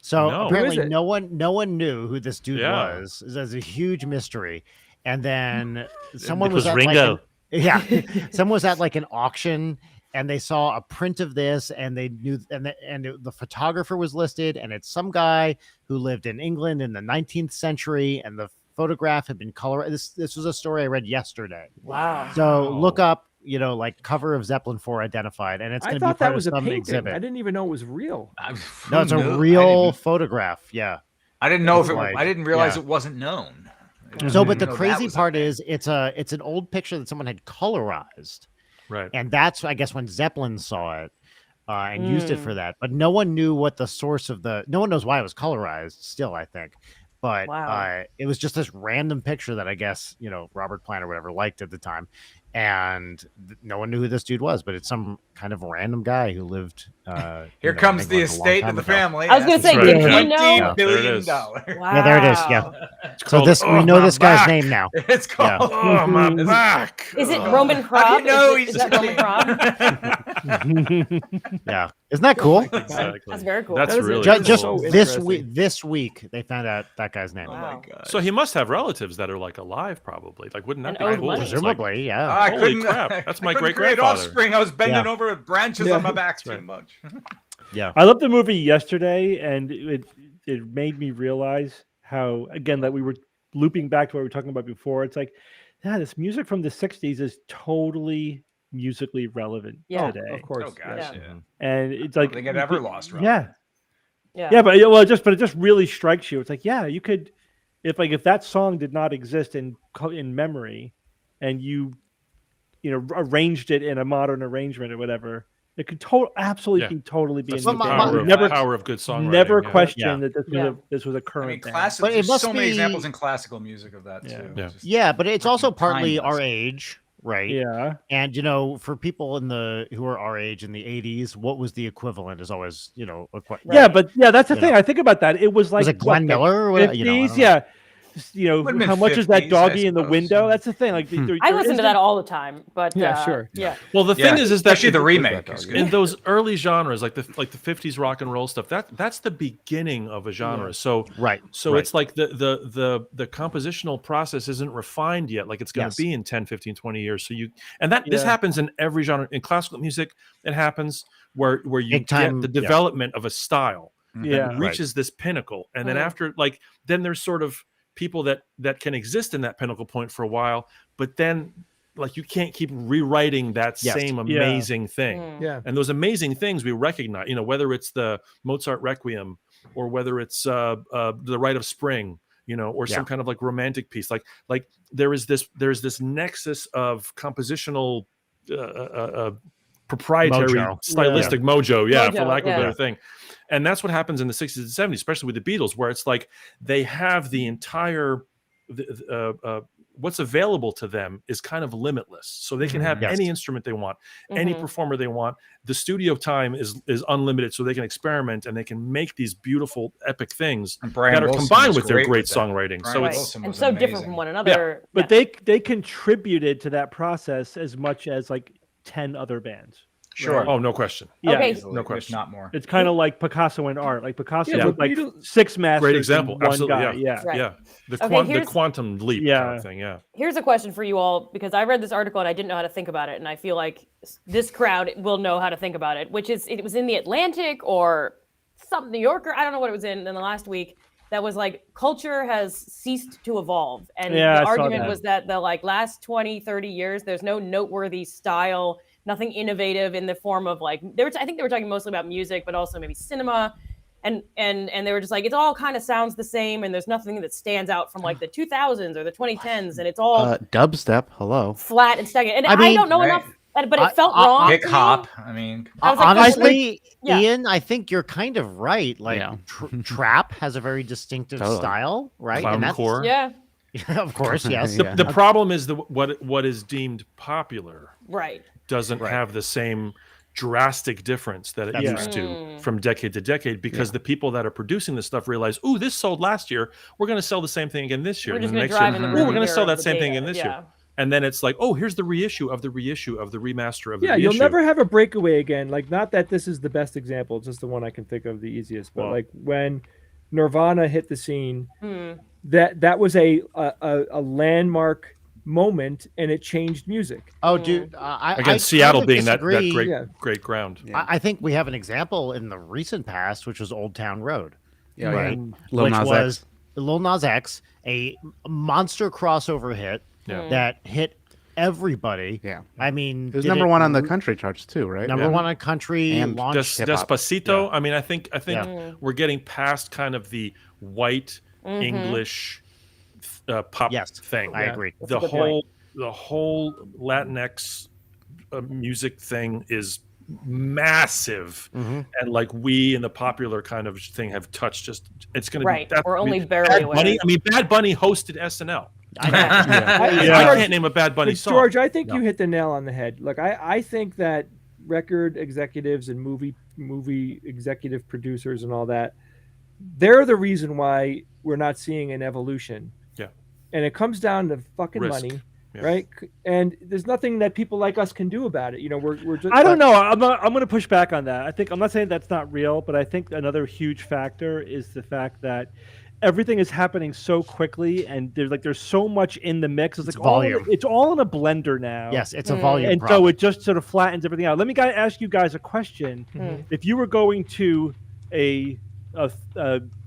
So No. apparently Who is it? no one knew who this dude Yeah. was. There's a huge mystery. And then someone was was at Ringo. someone was at like an auction and they saw a print of this and they knew the photographer was listed and it's some guy who lived in England in the 19th century and the photograph had been colored. This was a story I read yesterday. Wow. So look up, you know, like cover of Zeppelin 4 identified, and it's I going to be thought part that was of a some painting. exhibit. I didn't even know it was real. No, it's a real photograph. Yeah. I didn't know if it. Like, I didn't realize yeah. it wasn't known. So, but I the didn't know that crazy was a part thing. is it's an old picture that someone had colorized, Right. and that's I guess when Zeppelin saw it and used it for that. But no one knew what the source of no one knows why it was colorized. Still, I think. But Wow. it was just this random picture that I guess, you know, Robert Plant or whatever liked at the time. And no one knew who this dude was, but it's some kind of random guy who lived. Here comes the estate of the family. I was gonna say, That's did right. you know? Yeah. $20 There it billion. is. Wow. Yeah, there it is. Yeah. So called, this we "Oh, know my this guy's back." name now. It's called. Oh, my back. Is it Roman How Crop? do you know is he's that Roman Crop? Yeah, isn't that cool? Exactly. That's very cool. That's That is really Just cool. so this interesting. week they found out that guy's name. Oh Wow. my god. So he must have relatives that are like alive, probably. Like, wouldn't that And be owed cool? money. It's like, Presumably, yeah. I Holy couldn't. crap, that's my I couldn't create great-grandfather. offspring. I was bending Yeah. over with branches Yeah. on my back too right. much. Yeah. I loved the movie yesterday, and it made me realize how, again, that we were looping back to what we were talking about before. It's like, yeah, this music from the 60s is totally musically relevant Yeah, today. Of course. Oh gosh, Yeah. yeah. And it's I like, don't think it ever lost. yeah. Yeah. Yeah, but it just really strikes you. It's like, yeah, you could, if that song did not exist in memory, and you arranged it in a modern arrangement or whatever, it could absolutely be totally be That's in the the power, game. of, Never, power of good songwriting. never yeah. question that Yeah. this was a I current mean, thing. classic. But it There's must so many be- examples in classical music of that Yeah. too. Yeah. Just- Yeah, but it's also freaking partly timeless. our age, right? Yeah. And for people who are our age in the 80s, what was the equivalent is always, Yeah, but that's the You thing. know. I think about that. It was like was it Glenn what, the Miller or whatever? 50s? I don't know. Yeah. Would've been How much is that 50s, doggy I in the suppose. window? That's the thing. Like I listen to that all the time, but Yeah, sure. Yeah. Well, the Yeah, thing is that especially the remake is good. in those early genres, like the 50s rock and roll stuff, that's the beginning of a genre. So Right. So right. it's like the compositional process isn't refined yet, like it's going to Yes. be in 10, 15, 20 years. So this happens in every genre. In classical music, it happens where you Big time, get the development of a style Yeah. that reaches this pinnacle. And then Mhm. after, then there's sort of people that can exist in that pinnacle point for a while, but then you can't keep rewriting that Yes. same Yeah. amazing thing. Mm. Yeah. And those amazing things we recognize, whether it's the Mozart Requiem or whether it's the Rite of Spring, or some kind of romantic piece. Like there's this nexus of compositional proprietary Mojo. stylistic mojo, for Mojo, lack of a yeah. better thing. And that's what happens in the 60s and 70s, especially with the Beatles, where it's like they have the entire what's available to them is kind of limitless. So they can have any instrument they want, any performer they want. The studio time is unlimited, so they can experiment and they can make these beautiful, epic things that are combined with their great songwriting. So it's and so different from one another. Yeah. But they contributed to that process as much as like 10 other bands. Sure. Right? Oh, no question. Yeah, okay. No question. Not more. It's kind of like Picasso and art. Like Picasso, like Beatles, 6 masters. Great example. And one Absolutely. guy. Yeah. Right. Yeah. The quantum leap kind of thing. Yeah. Here's a question for you all, because I read this article and I didn't know how to think about it, and I feel like this crowd will know how to think about it. Which is, it was in the Atlantic or some New Yorker. I don't know what it was in the last week. That was like, culture has ceased to evolve, and the argument was that the like last 20, 30 years, there's no noteworthy style. Nothing innovative in the form of like, I think they were talking mostly about music, but also maybe cinema. And they were just like, it all kind of sounds the same. And there's nothing that stands out from like the 2000s or the 2010s. And it's all dubstep. Hello. Flat and stagnant. And I don't know enough, but it felt wrong. Hip hop. I mean, honestly, Ian, I think you're kind of right. Like trap has a very distinctive style, right? Clowncore. Yeah. Of course, yes. The problem is what is deemed popular. Right. Doesn't have the same drastic difference that it used to from decade to decade, because the people that are producing this stuff realize, ooh, this sold last year, we're going to sell the same thing again this year. We're just and going to next drive year, in the we're going to sell that same data. thing again this year. And then it's like, oh, here's the reissue of the reissue of the remaster of the reissue. You'll never have a breakaway again. Like, not that this is the best example, just the one I can think of the easiest, but like when Nirvana hit the scene, that was a landmark moment, and it changed music. Oh, dude! Seattle being disagree. that great ground. Yeah. I think we have an example in the recent past, which was Old Town Road, right? Which was Lil Nas X, a monster crossover hit that hit everybody. Yeah, I mean, it was number one on the country charts too, right? Number one on country and Despacito. I mean, I think we're getting past kind of the white English pop thing. I agree. The whole Latinx music thing is massive, and like we in the popular kind of thing have touched it's going to be we're only barely aware. Bad Bunny hosted SNL. I can't name a Bad Bunny song. George, I think you hit the nail on the head. Like I think that record executives and movie executive producers and all that, they're the reason why we're not seeing an evolution. Yeah. And it comes down to fucking money, right? And there's nothing that people like us can do about it. You know, we're just. I don't know. I'm going to push back on that. I'm not saying that's not real, but I think another huge factor is the fact that everything is happening so quickly, and there's so much in the mix. It's like volume. It's all in a blender now. Yes, it's a volume. And problem. so it just sort of flattens everything out. Let me ask you guys a question. If you were going to a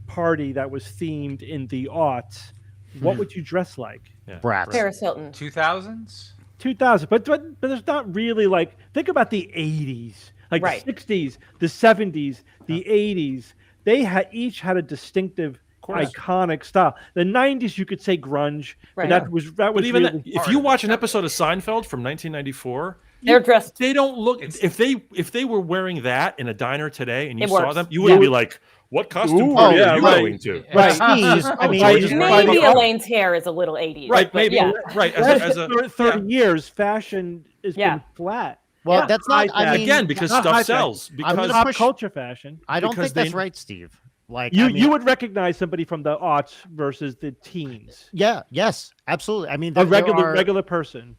party that was themed in the aughts, what would you dress like? Brats. Paris Hilton. 2000s? 2000, but there's not really like, think about the 80s, like the 60s, the 70s, the 80s. They each had a distinctive, iconic style. The 90s, you could say grunge, but that was But even really if you watch an episode of Seinfeld from 1994, they're dressed. They don't look. If they were wearing that in a diner today and you saw them, you wouldn't be like, what costume party are you going to? Right. I mean, maybe Elaine's hair is a little 80s. Right. Maybe. Right. As a 30 years, fashion has been flat. Well, that's not. I mean, again, because stuff sells. Because pop culture fashion. I don't think that's right, Steve. Like you would recognize somebody from the aughts versus the teens. Yeah. Yes. Absolutely. I mean, a regular person.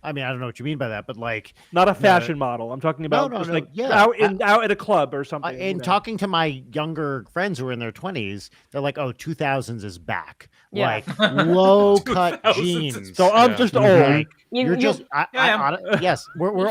I mean, I don't know what you mean by that, but like not a fashion model. I'm talking about out at a club or something. And talking to my younger friends who are in their 20s, they're like, "Oh, 2000s is back." Like low cut jeans. So I'm just old. You're just yes. We're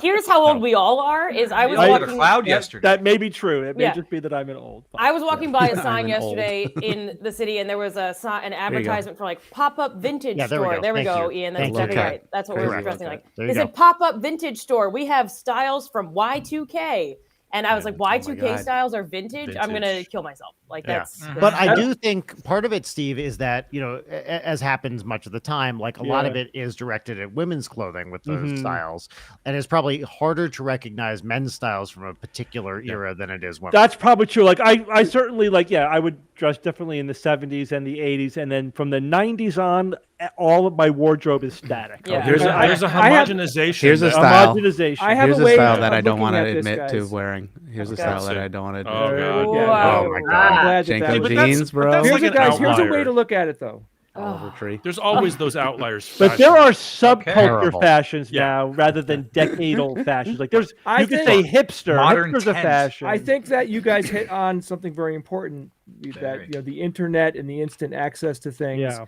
Here's how old we all are. I was walking a cloud yesterday. That may be true. It may just be that I'm an old. I was walking by a sign yesterday in the city, and there was an advertisement for like pop-up vintage store. There we go, Ian. That's exactly right. That's what we're dressing like. It said pop-up vintage store. We have styles from Y2K. And I was like, Y2K styles are vintage? I'm going to kill myself. Like that's. But I do think part of it, Steve, is that, you know, as happens much of the time, like a lot of it is directed at women's clothing with those styles. And it's probably harder to recognize men's styles from a particular era than it is women. That's probably true. Like I certainly I would dress differently in the 70s and the 80s. And then from the 90s on, all of my wardrobe is static. Yeah. There's a homogenization. Here's a there. style. Homogenization. I have Here's a a way style of that I don't looking want to at this, admit to guys. wearing. Here's a Okay. style that I don't want to. Oh, God. Whoa. Oh my I'm god. glad that Janko that but was. that's- jeans, but bro. that's Here's like a an guys. Here's a way outlier. to look at it, though. Oliver tree. There's always those outliers. But there are subculture Terrible. fashions Yeah. now rather than decadal fashions. Like there's, I you could think- say hipster. Modern Hipster's a tense. fashion. I think that you guys hit on something very important. That Very. the internet and the instant access to things. Yeah.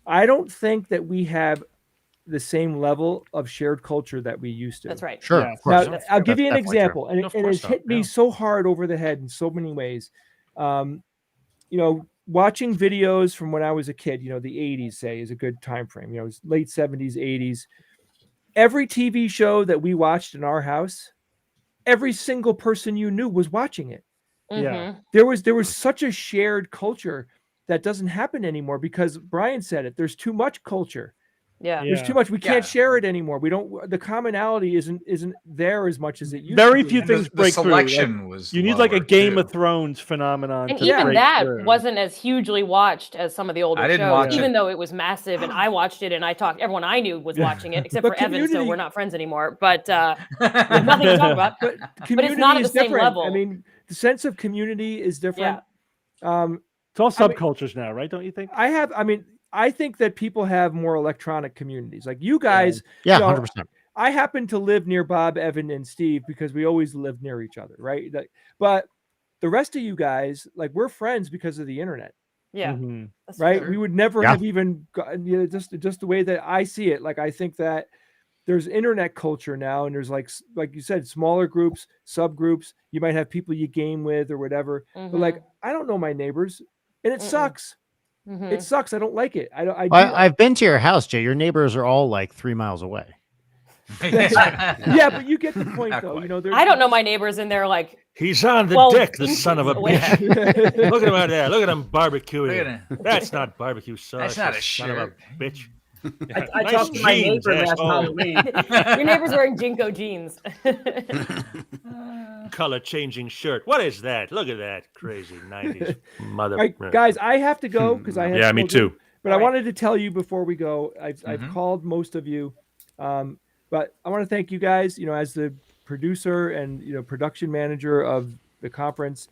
I don't think that we have the same level of shared culture that we used to. That's right. Sure. Yeah. Of course. Now, I'll give you an That's definitely example, and, Of and course it's not, hit me yeah. so hard over the head in so many ways. Watching videos from when I was a kid, the 80s, say, is a good time frame. It was late 70s, 80s. Every TV show that we watched in our house, every single person you knew was watching it. Yeah. Mhm. There was such a shared culture that doesn't happen anymore because Brian said it. There's too much culture. Yeah. There's Yeah. too much. We can't Yeah. share it anymore. We don't. The commonality isn't there as much as it used Very to be. few And things the break through. Like, selection was you need like a lower, Game too. of Thrones phenomenon. And to even break that through. wasn't as hugely watched as some of the older I didn't shows, watch even it. though it was massive and I watched it and everyone I knew was watching it, except But for Evan, so Community- we're not friends anymore. But nothing to talk about. But it's community not at is the same different. level. I mean, the sense of community is different. It's all I mean- subcultures now, right? Don't you think? I think that people have more electronic communities. Like you guys, Yeah, you know, 100%. I happen to live near Bob, Evan, and Steve because we always lived near each other, right? But the rest of you guys, like we're friends because of the internet, Yeah. Mhm. That's right? true. We would never Yeah. have even gotten, just the way that I see it. Like I think that there's internet culture now, and there's like you said, smaller groups, subgroups. You might have people you game with or whatever. But like I don't know my neighbors, and it Mm-mm. sucks. Mhm. It sucks. I don't like it. I've been to your house, Jay. Your neighbors are all like 3 miles away. Yeah, but you get the point, Not though. quite. There's, I don't know my neighbors, and they're like, He's on the Well, deck, the son of a away. bitch. Look at him out there. Look at him barbecuing. Look at him. That's not barbecue sauce. That's not you a son of a shirt. bitch. I Nice talked to my jeans, neighbor last asshole. Halloween. your neighbor's wearing Jinko jeans. Color changing shirt. What is that? Look at that crazy 90s mother. All right, guys, I have to go because I have. Yeah, me children. too. But All I right. wanted to tell you before we go. I've called most of you, but I want to thank you guys. As the producer and production manager of the conference,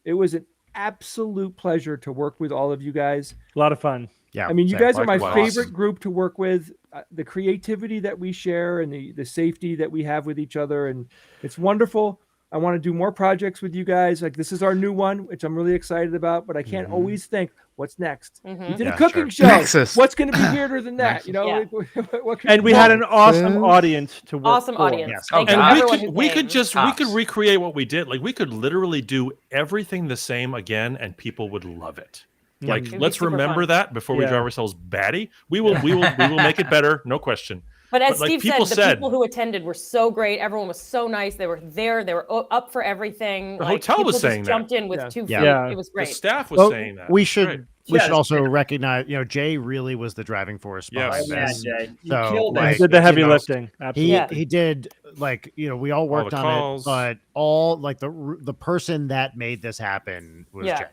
it was an absolute pleasure to work with all of you guys. A lot of fun. Yeah. I mean, you same. guys are my Likewise. favorite group to work with. The creativity that we share and the safety that we have with each other, and it's wonderful. I want to do more projects with you guys. Like this is our new one, which I'm really excited about. But I can't always think what's next. We did Yeah, a cooking sure. show. Nexus. What's going to be weirder than that? Yeah. Like, what could And we be had more? an awesome audience to work Awesome for. audience. Yes. Thank Oh, you, And God. everyone who we came. could recreate what we did. Like we could literally do everything the same again, and people would love it. Like It'd be let's super remember fun. that before we Yeah. drive ourselves batty. We will make it better, no question. But as But like Steve people said, the said- people who attended were so great. Everyone was so nice. They were there. They were up for everything. The Like, hotel people was just saying that. jumped in with Yeah. 2 feet. Yeah. It was The great. staff was Well, saying that. we should Right. we should Yes. also recognize, Jay really was the driving force behind Yes. Yeah, this. Jay. You So, killed like, He it. did the heavy you know, lifting. Absolutely. He Yeah. he did, like, we all worked the on calls. it, but all like the person that made this happen was Yeah. Jay.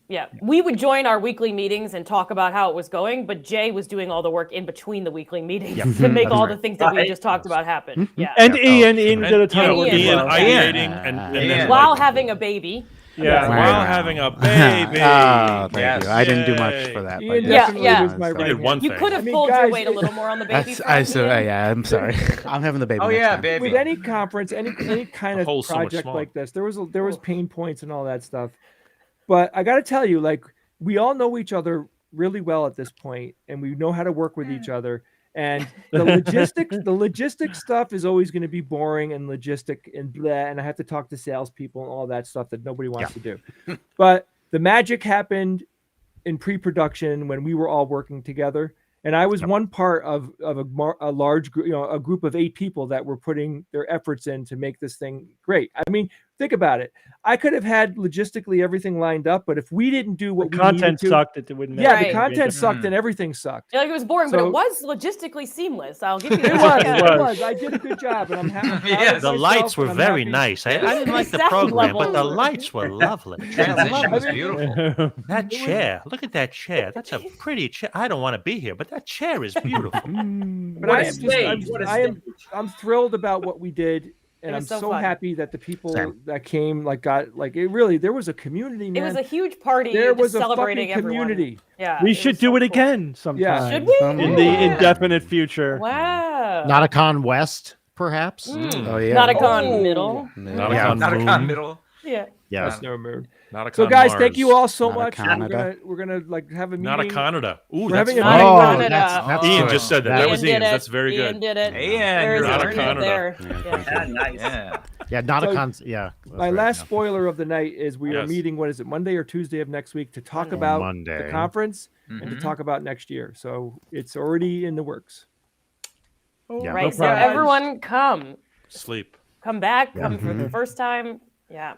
Yeah. We would join our weekly meetings and talk about how it was going, but Jay was doing all the work in between the weekly meetings to make That's all right. the things that we Right. just talked about happen. Yeah. And Yeah. Ian did a ton And of work. as Ian. well. ideating and then Ian. While like, having a baby. Yeah. while having a baby. Oh, thank Yes. you. I didn't do much Yay. for that. Ian but definitely Yeah. was my So- You right did hand. one You thing. could have I mean, pulled your guys, weight a little more on the baby That's, front. I so Ian. yeah. I'm sorry. I'm having the baby. Oh next yeah, time. baby. With any conference, any kind The of hole's so much project smaller. like this, there was pain points and all that stuff. But I got to tell you, like we all know each other really well at this point, and we know how to work with each other. And the logistics stuff is always going to be boring and logistic and blah. And I have to talk to salespeople and all that stuff that nobody wants to do. But the magic happened in pre-production when we were all working together. And I was one part of a large group, a group of 8 people that were putting their efforts in to make this thing great. I mean, think about it. I could have had logistically everything lined up, but if we didn't do what The we needed content to, sucked. It wouldn't. yeah, Right. the content sucked and everything sucked. Like it was boring, but So- it was logistically seamless. I'll give you It that. was. It was. I did a good job, and I'm happy. Yes. The lights were very nice. I didn't like the Sound program, but the levels. lights were lovely. Transition was beautiful. That chair, look at that chair. That's a pretty chair. I don't want to be here, but that chair is beautiful. But What I a am stage, what a I'm thrilled about what we did. And It I'm was so so fun. happy that the people Same. that came, like, got, like, it really, there was a community, man. It was a huge party. there just was a celebrating fucking community. Everyone. Yeah, We it should was do so it cool. again sometime. Should we? In the indefinite future. Wow. Nauticon West, perhaps. Oh yeah. Nauticon middle. Nauticon Nauticon Moon. middle. Yeah. Yeah. That's no mood. Nauticon So, guys, Mars. thank you all so Not a much. Canada. We're gonna like have a Not a meeting. Canada. Ooh, We're that's having a fun. meeting. Oh, Canada. that's Ian good. just said that. That Ian was did Ian. it. That's very Ian good. did it. Ian, There's you're Not a Ian Canada. there. Yeah, nice. Yeah. Yeah, Nauticon's. Yeah. that's My right, last yeah. spoiler of the night is we are Yes. meeting. What is it? Monday or Tuesday of next week to talk Monday. about Monday. the conference and to Mhm. talk about next year. So it's already in the works. Yeah. Right. So problem. everyone come Sleep. back, come for the first time. Yeah.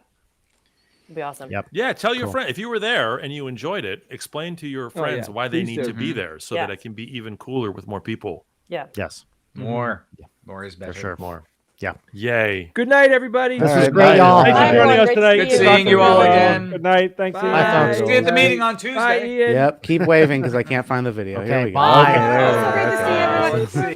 It'd be awesome. Yep. Yeah, tell your Cool. friend if you were there and you enjoyed it. Explain to your friends yeah. why they Please need do. to be there, so Yeah. that it can be even cooler with more people. Yeah. Yes, More. More is better. for sure. More. Yeah. Y'ay. Good night, everybody. This All was right, great, bye. y'all. Thanks Bye, for joining everyone. us Great tonight. to see you. Seeing you all again. Good night. Thanks. Bye. Ian. Bye, See you at the meeting on Bye, Tuesday. Ian. Yep. Keep waving because I can't find the video. Here Okay, we go. bye. Okay, there Oh, we so go. great to see Okay. everyone. Let's see.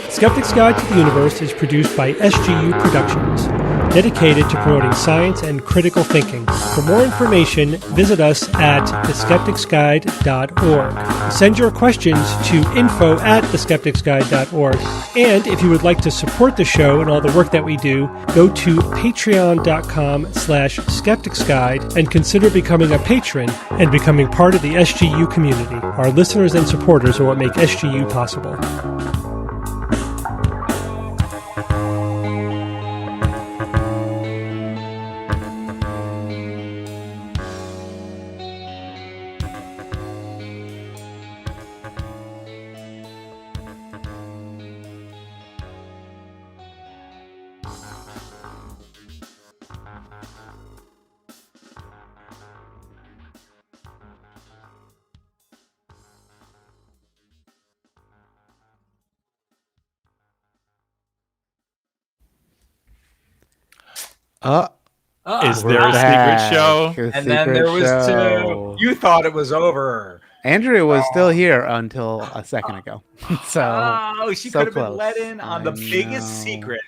Skeptic's Guide to the Universe is produced by SGU Productions, dedicated to promoting science and critical thinking. For more information, visit us at theskepticsguide.org. Send your questions to info@theskepticsguide.org. And if you would like to support the show and all the work that we do, go to patreon.com/skepticsguide and consider becoming a patron and becoming part of the SGU community. Our listeners and supporters are what make SGU possible. Is there a Back. secret show? A And then secret there was show. two. You thought it was over. Andrea was still here until a second ago. So Oh, she so could have been close. let in on the I biggest know. secret.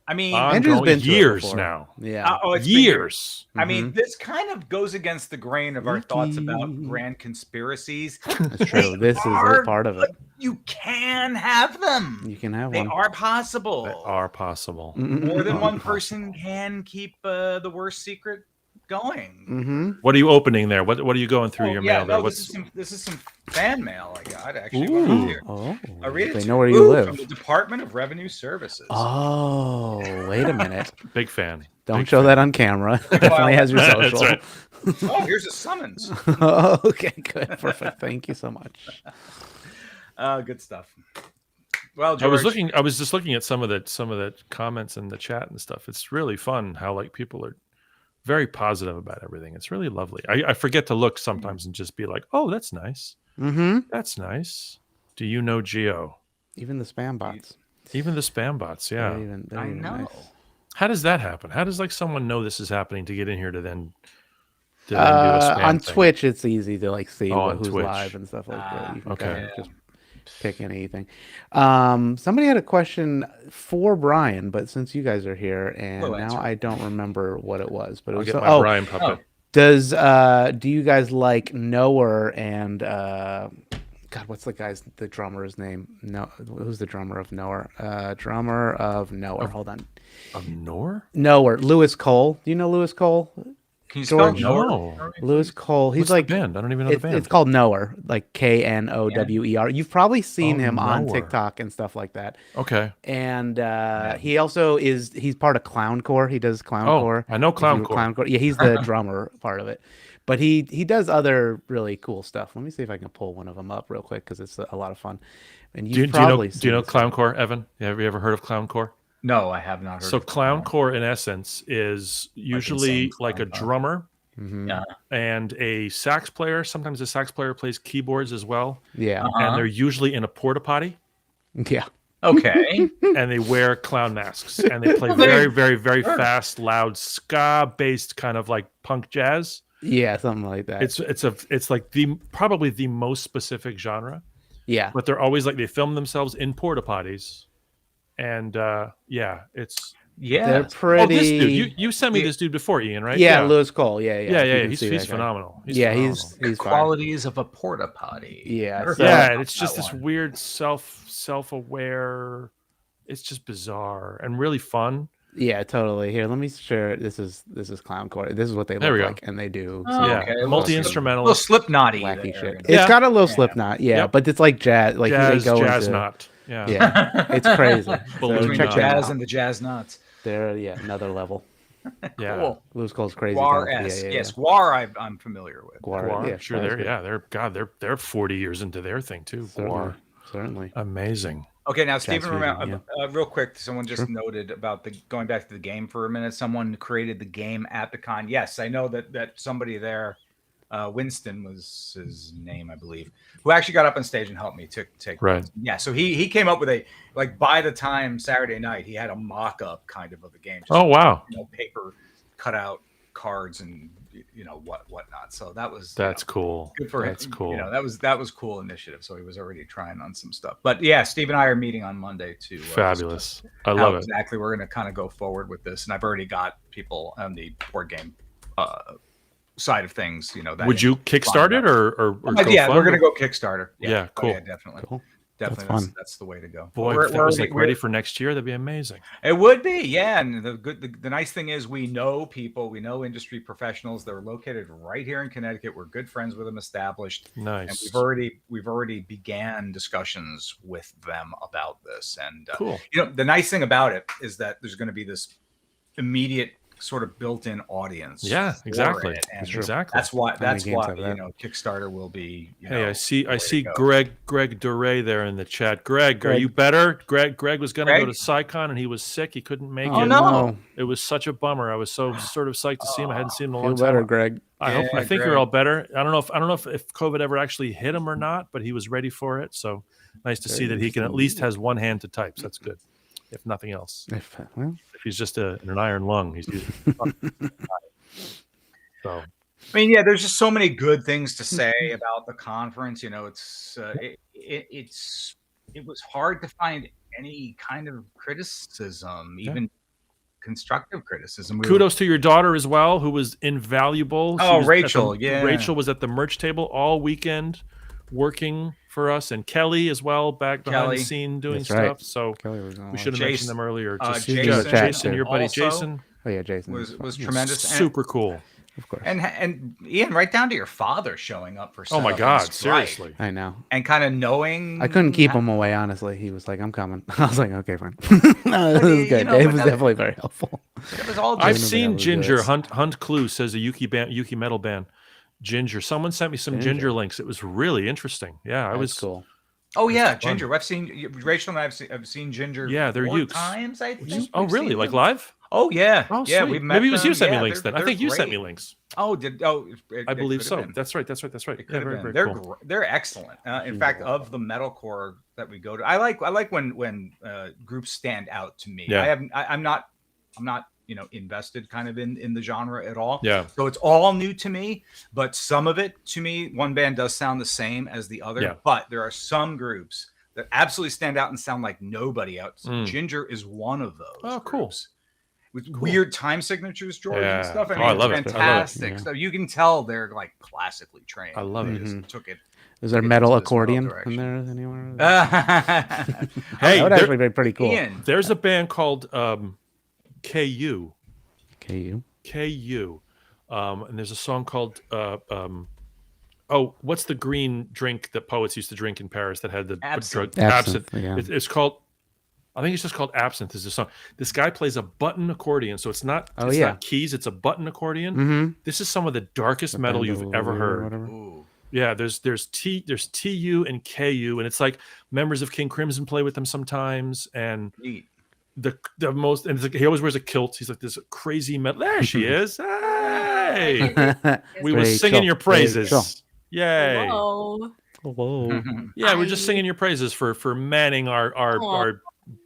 I mean, Andrew's Ongoing been to it years before. now. yeah. it's been Years. I mean, this kind of goes against the grain of our thoughts about Wiki. grand conspiracies. That's true. This is a are part of it. You can have them. You can have They one. are possible. That are possible. More than one person can keep the worst secret going. Mm-hmm. What are you opening there? What are you going through Oh, your yeah, mail there? no, What's this is some fan mail I got actually. Ooh. Right here. Oh, I read it they to know where you From the live. Department of Revenue Services. Oh, wait a minute. big fan? Don't Big show fan. that on camera. Definitely has your That's social. right. Oh, here's a summons. Okay, good. Perfect. Thank you so much. Good stuff. Well, George, I was just looking at some of the comments in the chat and stuff. It's really fun how like people are very positive about everything. It's really lovely. I forget to look sometimes and just be like, oh, that's nice. Mm-hmm. That's nice. Do you know Geo? Even the spam bots. Even the spam bots, yeah. They're I even know. nice. How does that happen? How does like someone know this is happening to get in here to then do a spam On thing? Twitch, it's easy to like see Oh, on who's Twitch. live and stuff like that. You can okay. kind of just pick anything. Somebody had a question for Brian, but since you guys are here, and We'll now answer. I don't remember what it was, but it I'll was get my Brian Oh. puppet. Does do you guys like Knower and God, what's the drummer's name? No, who's the drummer of Knower? Drummer of Knower. Hold on. Of Nor? Knower. Lewis Cole. Do you know Lewis Cole? Can you spell George? Knower? Lewis Cole. He's What's like the band? I don't even know it's, the band. it's called Knower, like Knower. You've probably seen Oh, him on Knower. TikTok and stuff like that. Okay. And he also he's part of Clowncore. He does Oh, Clowncore. I know If you were Clowncore. Clowncore. Yeah, he's the drummer part of it. But he does other really cool stuff. Let me see if I can pull one of them up real quick because it's a lot of fun. And do you know Clowncore, Evan? Have you ever heard of Clowncore? No, I have not heard. So Clowncore, in essence, is usually like a drummer and a sax player. Sometimes the sax player plays keyboards as well. Yeah, and they're usually in a porta potty. Yeah. Okay. And they wear clown masks and they play very, very, very fast, loud ska-based kind of like punk jazz. Yeah, something like that. It's like probably the most specific genre. Yeah, but they're always like they film themselves in porta potties, and they're pretty. Oh, this dude, you sent me this dude before, Ian, right? Yeah, Lewis Cole. Yeah. He's phenomenal. He's qualities of a porta potty. Yeah, and it's just this weird self-aware. It's just bizarre and really fun. Yeah, totally. Here, let me share it. This is Clowncore. This is what they look like, and they do multi-instrumental, Slipknotty wacky shit. It's got a little Slipknot, but it's like jazz, like jazz, they go jazz into, knot. Yeah, it's crazy. Between the jazz and the jazz nuts, they're another level. Yeah, cool. Lewis Cole's crazy. Yes, Guar I'm familiar with. Guar, sure. They're 40 years into their thing too. Guar, certainly amazing. Okay, now Stephen, real quick, someone just noted about going back to the game for a minute. Someone created the game at the con. Yes, I know that somebody there, Winston was his name, I believe, who actually got up on stage and helped me take. Right. Yeah, so he came up with by the time Saturday night, he had a mock-up kind of the game. Oh wow! Paper cutout cards and whatnot. So that's cool. Good for him. That's cool. That was cool initiative. So he was already trying on some stuff. But yeah, Steve and I are meeting on Monday too. Fabulous. I love it. Exactly. We're going to kind of go forward with this, and I've already got people on the board game side of things. Would you kickstart it or yeah, we're going to go Kickstarter. Yeah, cool. Yeah, definitely. Cool. Definitely, that's the way to go. Boy, if that was ready for next year, that'd be amazing. It would be, yeah. And the nice thing is, we know people, we know industry professionals. They're located right here in Connecticut. We're good friends with them, established. Nice. And we've already began discussions with them about this. And cool. The nice thing about it is that there's going to be this immediate sort of built-in audience. Yeah, exactly. Exactly. That's why Kickstarter will be. Hey, I see Greg Duray there in the chat. Greg, are you better? Greg was going to go to SciCon and he was sick. He couldn't make it. Oh no! It was such a bummer. I was so sort of psyched to see him. I hadn't seen him in a long time. Feel better, time. Greg. I think you're all better. I don't know if COVID ever actually hit him or not, but he was ready for it. So nice to see that he can at least has one hand to type. So that's good. If nothing else, if he's just an iron lung, he's using. So, I mean, yeah, there's just so many good things to say about the conference. It was hard to find any kind of criticism, even constructive criticism. Kudos to your daughter as well, who was invaluable. Rachel, Rachel was at the merch table all weekend, working for us, and Kelly as well, back behind the scene doing stuff. Right. So we should have mentioned them earlier. Jason, your buddy Jason. Oh yeah, Jason was tremendous, super cool. Of course. And Ian, right down to your father showing up for. Oh my God, seriously. I know. And kind of knowing. I couldn't keep him away. Honestly, he was like, "I'm coming." I was like, "Okay, fine." No, this is good. Dave was definitely very helpful. It was all. I've seen Ginger Hunt Clue says a Yuki metal band. Ginger. Someone sent me some Ginger links. It was really interesting. Yeah, That was cool. Oh yeah, Ginger. I've seen Rachel and I've seen Ginger. Yeah, they're four Ukes. Times, I think. Oh really? Like live? Oh yeah. Oh yeah. sweet. We've met. Maybe it was you sent me them. links then. I think you sent me links. Oh, I believe so. Been. That's right. It Yeah, very cool. They're excellent. In fact, of the metalcore that we go to, I like when groups stand out to me. Yeah. I'm not invested kind of in the genre at all. Yeah. So it's all new to me, but some of it to me, one band does sound the same as the other. Yeah. But there are some groups that absolutely stand out and sound like nobody else. Ginger is one of those. Oh, cool. With weird time signatures, George, and stuff. I mean, I love it's it. fantastic. Yeah. So you can tell they're like classically trained. I love it. Just took it. Is there metal accordion in there anywhere? Hey, that would actually be pretty cool. Ian. There's a band called KU. KU. And there's a song called what's the green drink that poets used to drink in Paris that had the Absinthe. drug absinthe? Yeah. It's called I think it's just called Absinthe is the song. This guy plays a button accordion, so it's not not keys, it's a button accordion. This is some of the darkest metal you've ever heard. Yeah, there's TU and KU, and it's like members of King Crimson play with them sometimes, and the most, and he always wears a kilt. He's like this crazy metal. There she is. Hey, we were singing your praises. Yay! Hello. Yeah, we're just singing your praises for manning our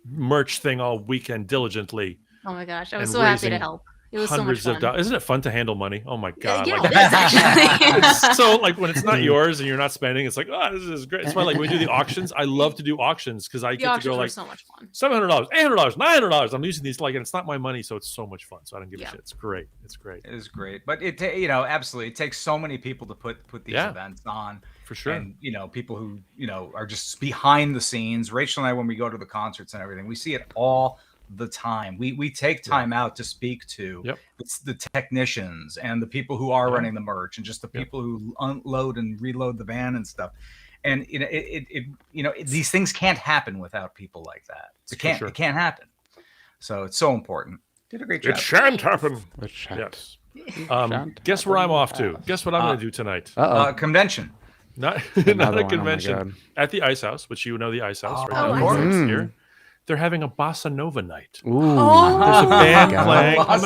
merch thing all weekend diligently. Oh my gosh, I was so happy to help. It was hundreds so much fun. Isn't it fun to handle money? Oh my god! Yeah, like, it is actually. It's so like when it's not yours and you're not spending, it's like, oh, this is great. It's why like when we do the auctions, I love to do auctions because I get to go like so much fun. $700, $800, $900. I'm using these like, and it's not my money, so it's so much fun. So I don't give a shit. It's great. It's great. It is great, but it absolutely it takes so many people to put these events on. For sure. And people who are just behind the scenes. Rachel and I, when we go to the concerts and everything, we see it all the time. We take time out to speak to the technicians and the people who are running the merch and just the people who unload and reload the van and stuff. And these things can't happen without people like that. It can't happen. So it's so important. Did a great job. It shan't happen. It shan't. Yes. Guess where I'm off to? Guess what I'm going to do tonight? Convention. Not a convention. At the Ice House, which you know the Ice House, right? Of course. Here. They're having a bossa nova night. Ooh. There's a band playing. Bossa I'm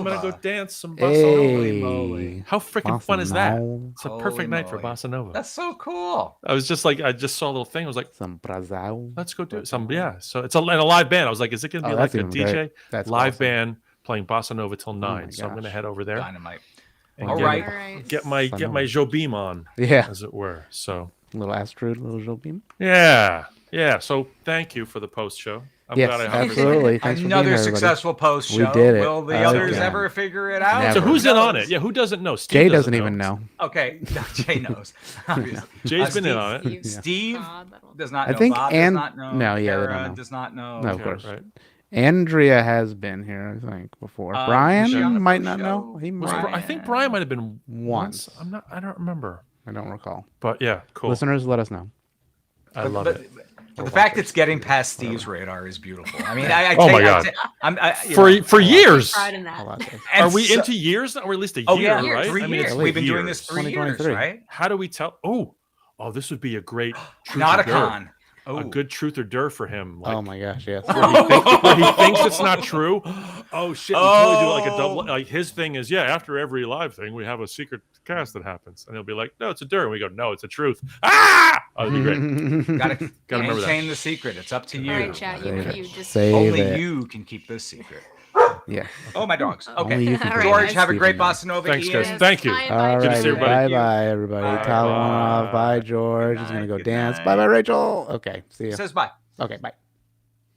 gonna go dance some bossa nova. How freaking fun is that? It's a perfect night for bossa nova. That's so cool. I was just like, I just saw a little thing. I was like, some brazao. Let's go do it. So it's a live band. I was like, is it gonna be like a DJ live band playing bossa nova till 9? So I'm gonna head over there. Dynamite. And All right. Get my Jobim on. Yeah. As it were. So a little Astrid, little Jobim. Yeah. Yeah. So thank you for the post show. I'm glad I absolutely. Thanks Another successful post show. We did it. Will the others ever figure it out? So who's in on it? Yeah, who doesn't know? Steve Jay doesn't even know. Okay, no, Jay knows. Jay's been in on it. Steve does not know. I think Bob does not know. No, yeah, Kara they don't know. does not know. No, of course. Right. Andrea has been here, I think, before. Brian might not know. He might. I think Brian might have been once. I don't remember. I don't recall. But yeah, cool. Listeners, let us know. I love it. But the fact it's getting past Steve's radar is beautiful. I mean, oh my god! For years. Are we into years now, or at least a year? Right? 3 years. We've been doing this 3 years, right? How do we tell? Oh, this would be a great Nauticon. A good truth or dare for him. Like, oh my gosh, yes. Where he thinks it's not true. Oh shit! We totally do like a double. Like his thing is, after every live thing, we have a secret cast that happens, and he'll be like, "No, it's a dare." And we go, "No, it's a truth." Ah! Oh, that'd be great. Gotta remember that. maintain the secret. It's up to you. All right, chat. You just only you can keep this secret. Yeah. Oh, my dogs. Okay. Only you can George, have a great bossa nova. Thanks, Ian. guys. Thank you. All Good to see right. everybody. Bye, everybody. Towel off. Bye, George. He's gonna go dance. Bye, Rachel. Okay. See you. Says bye. Okay. Bye.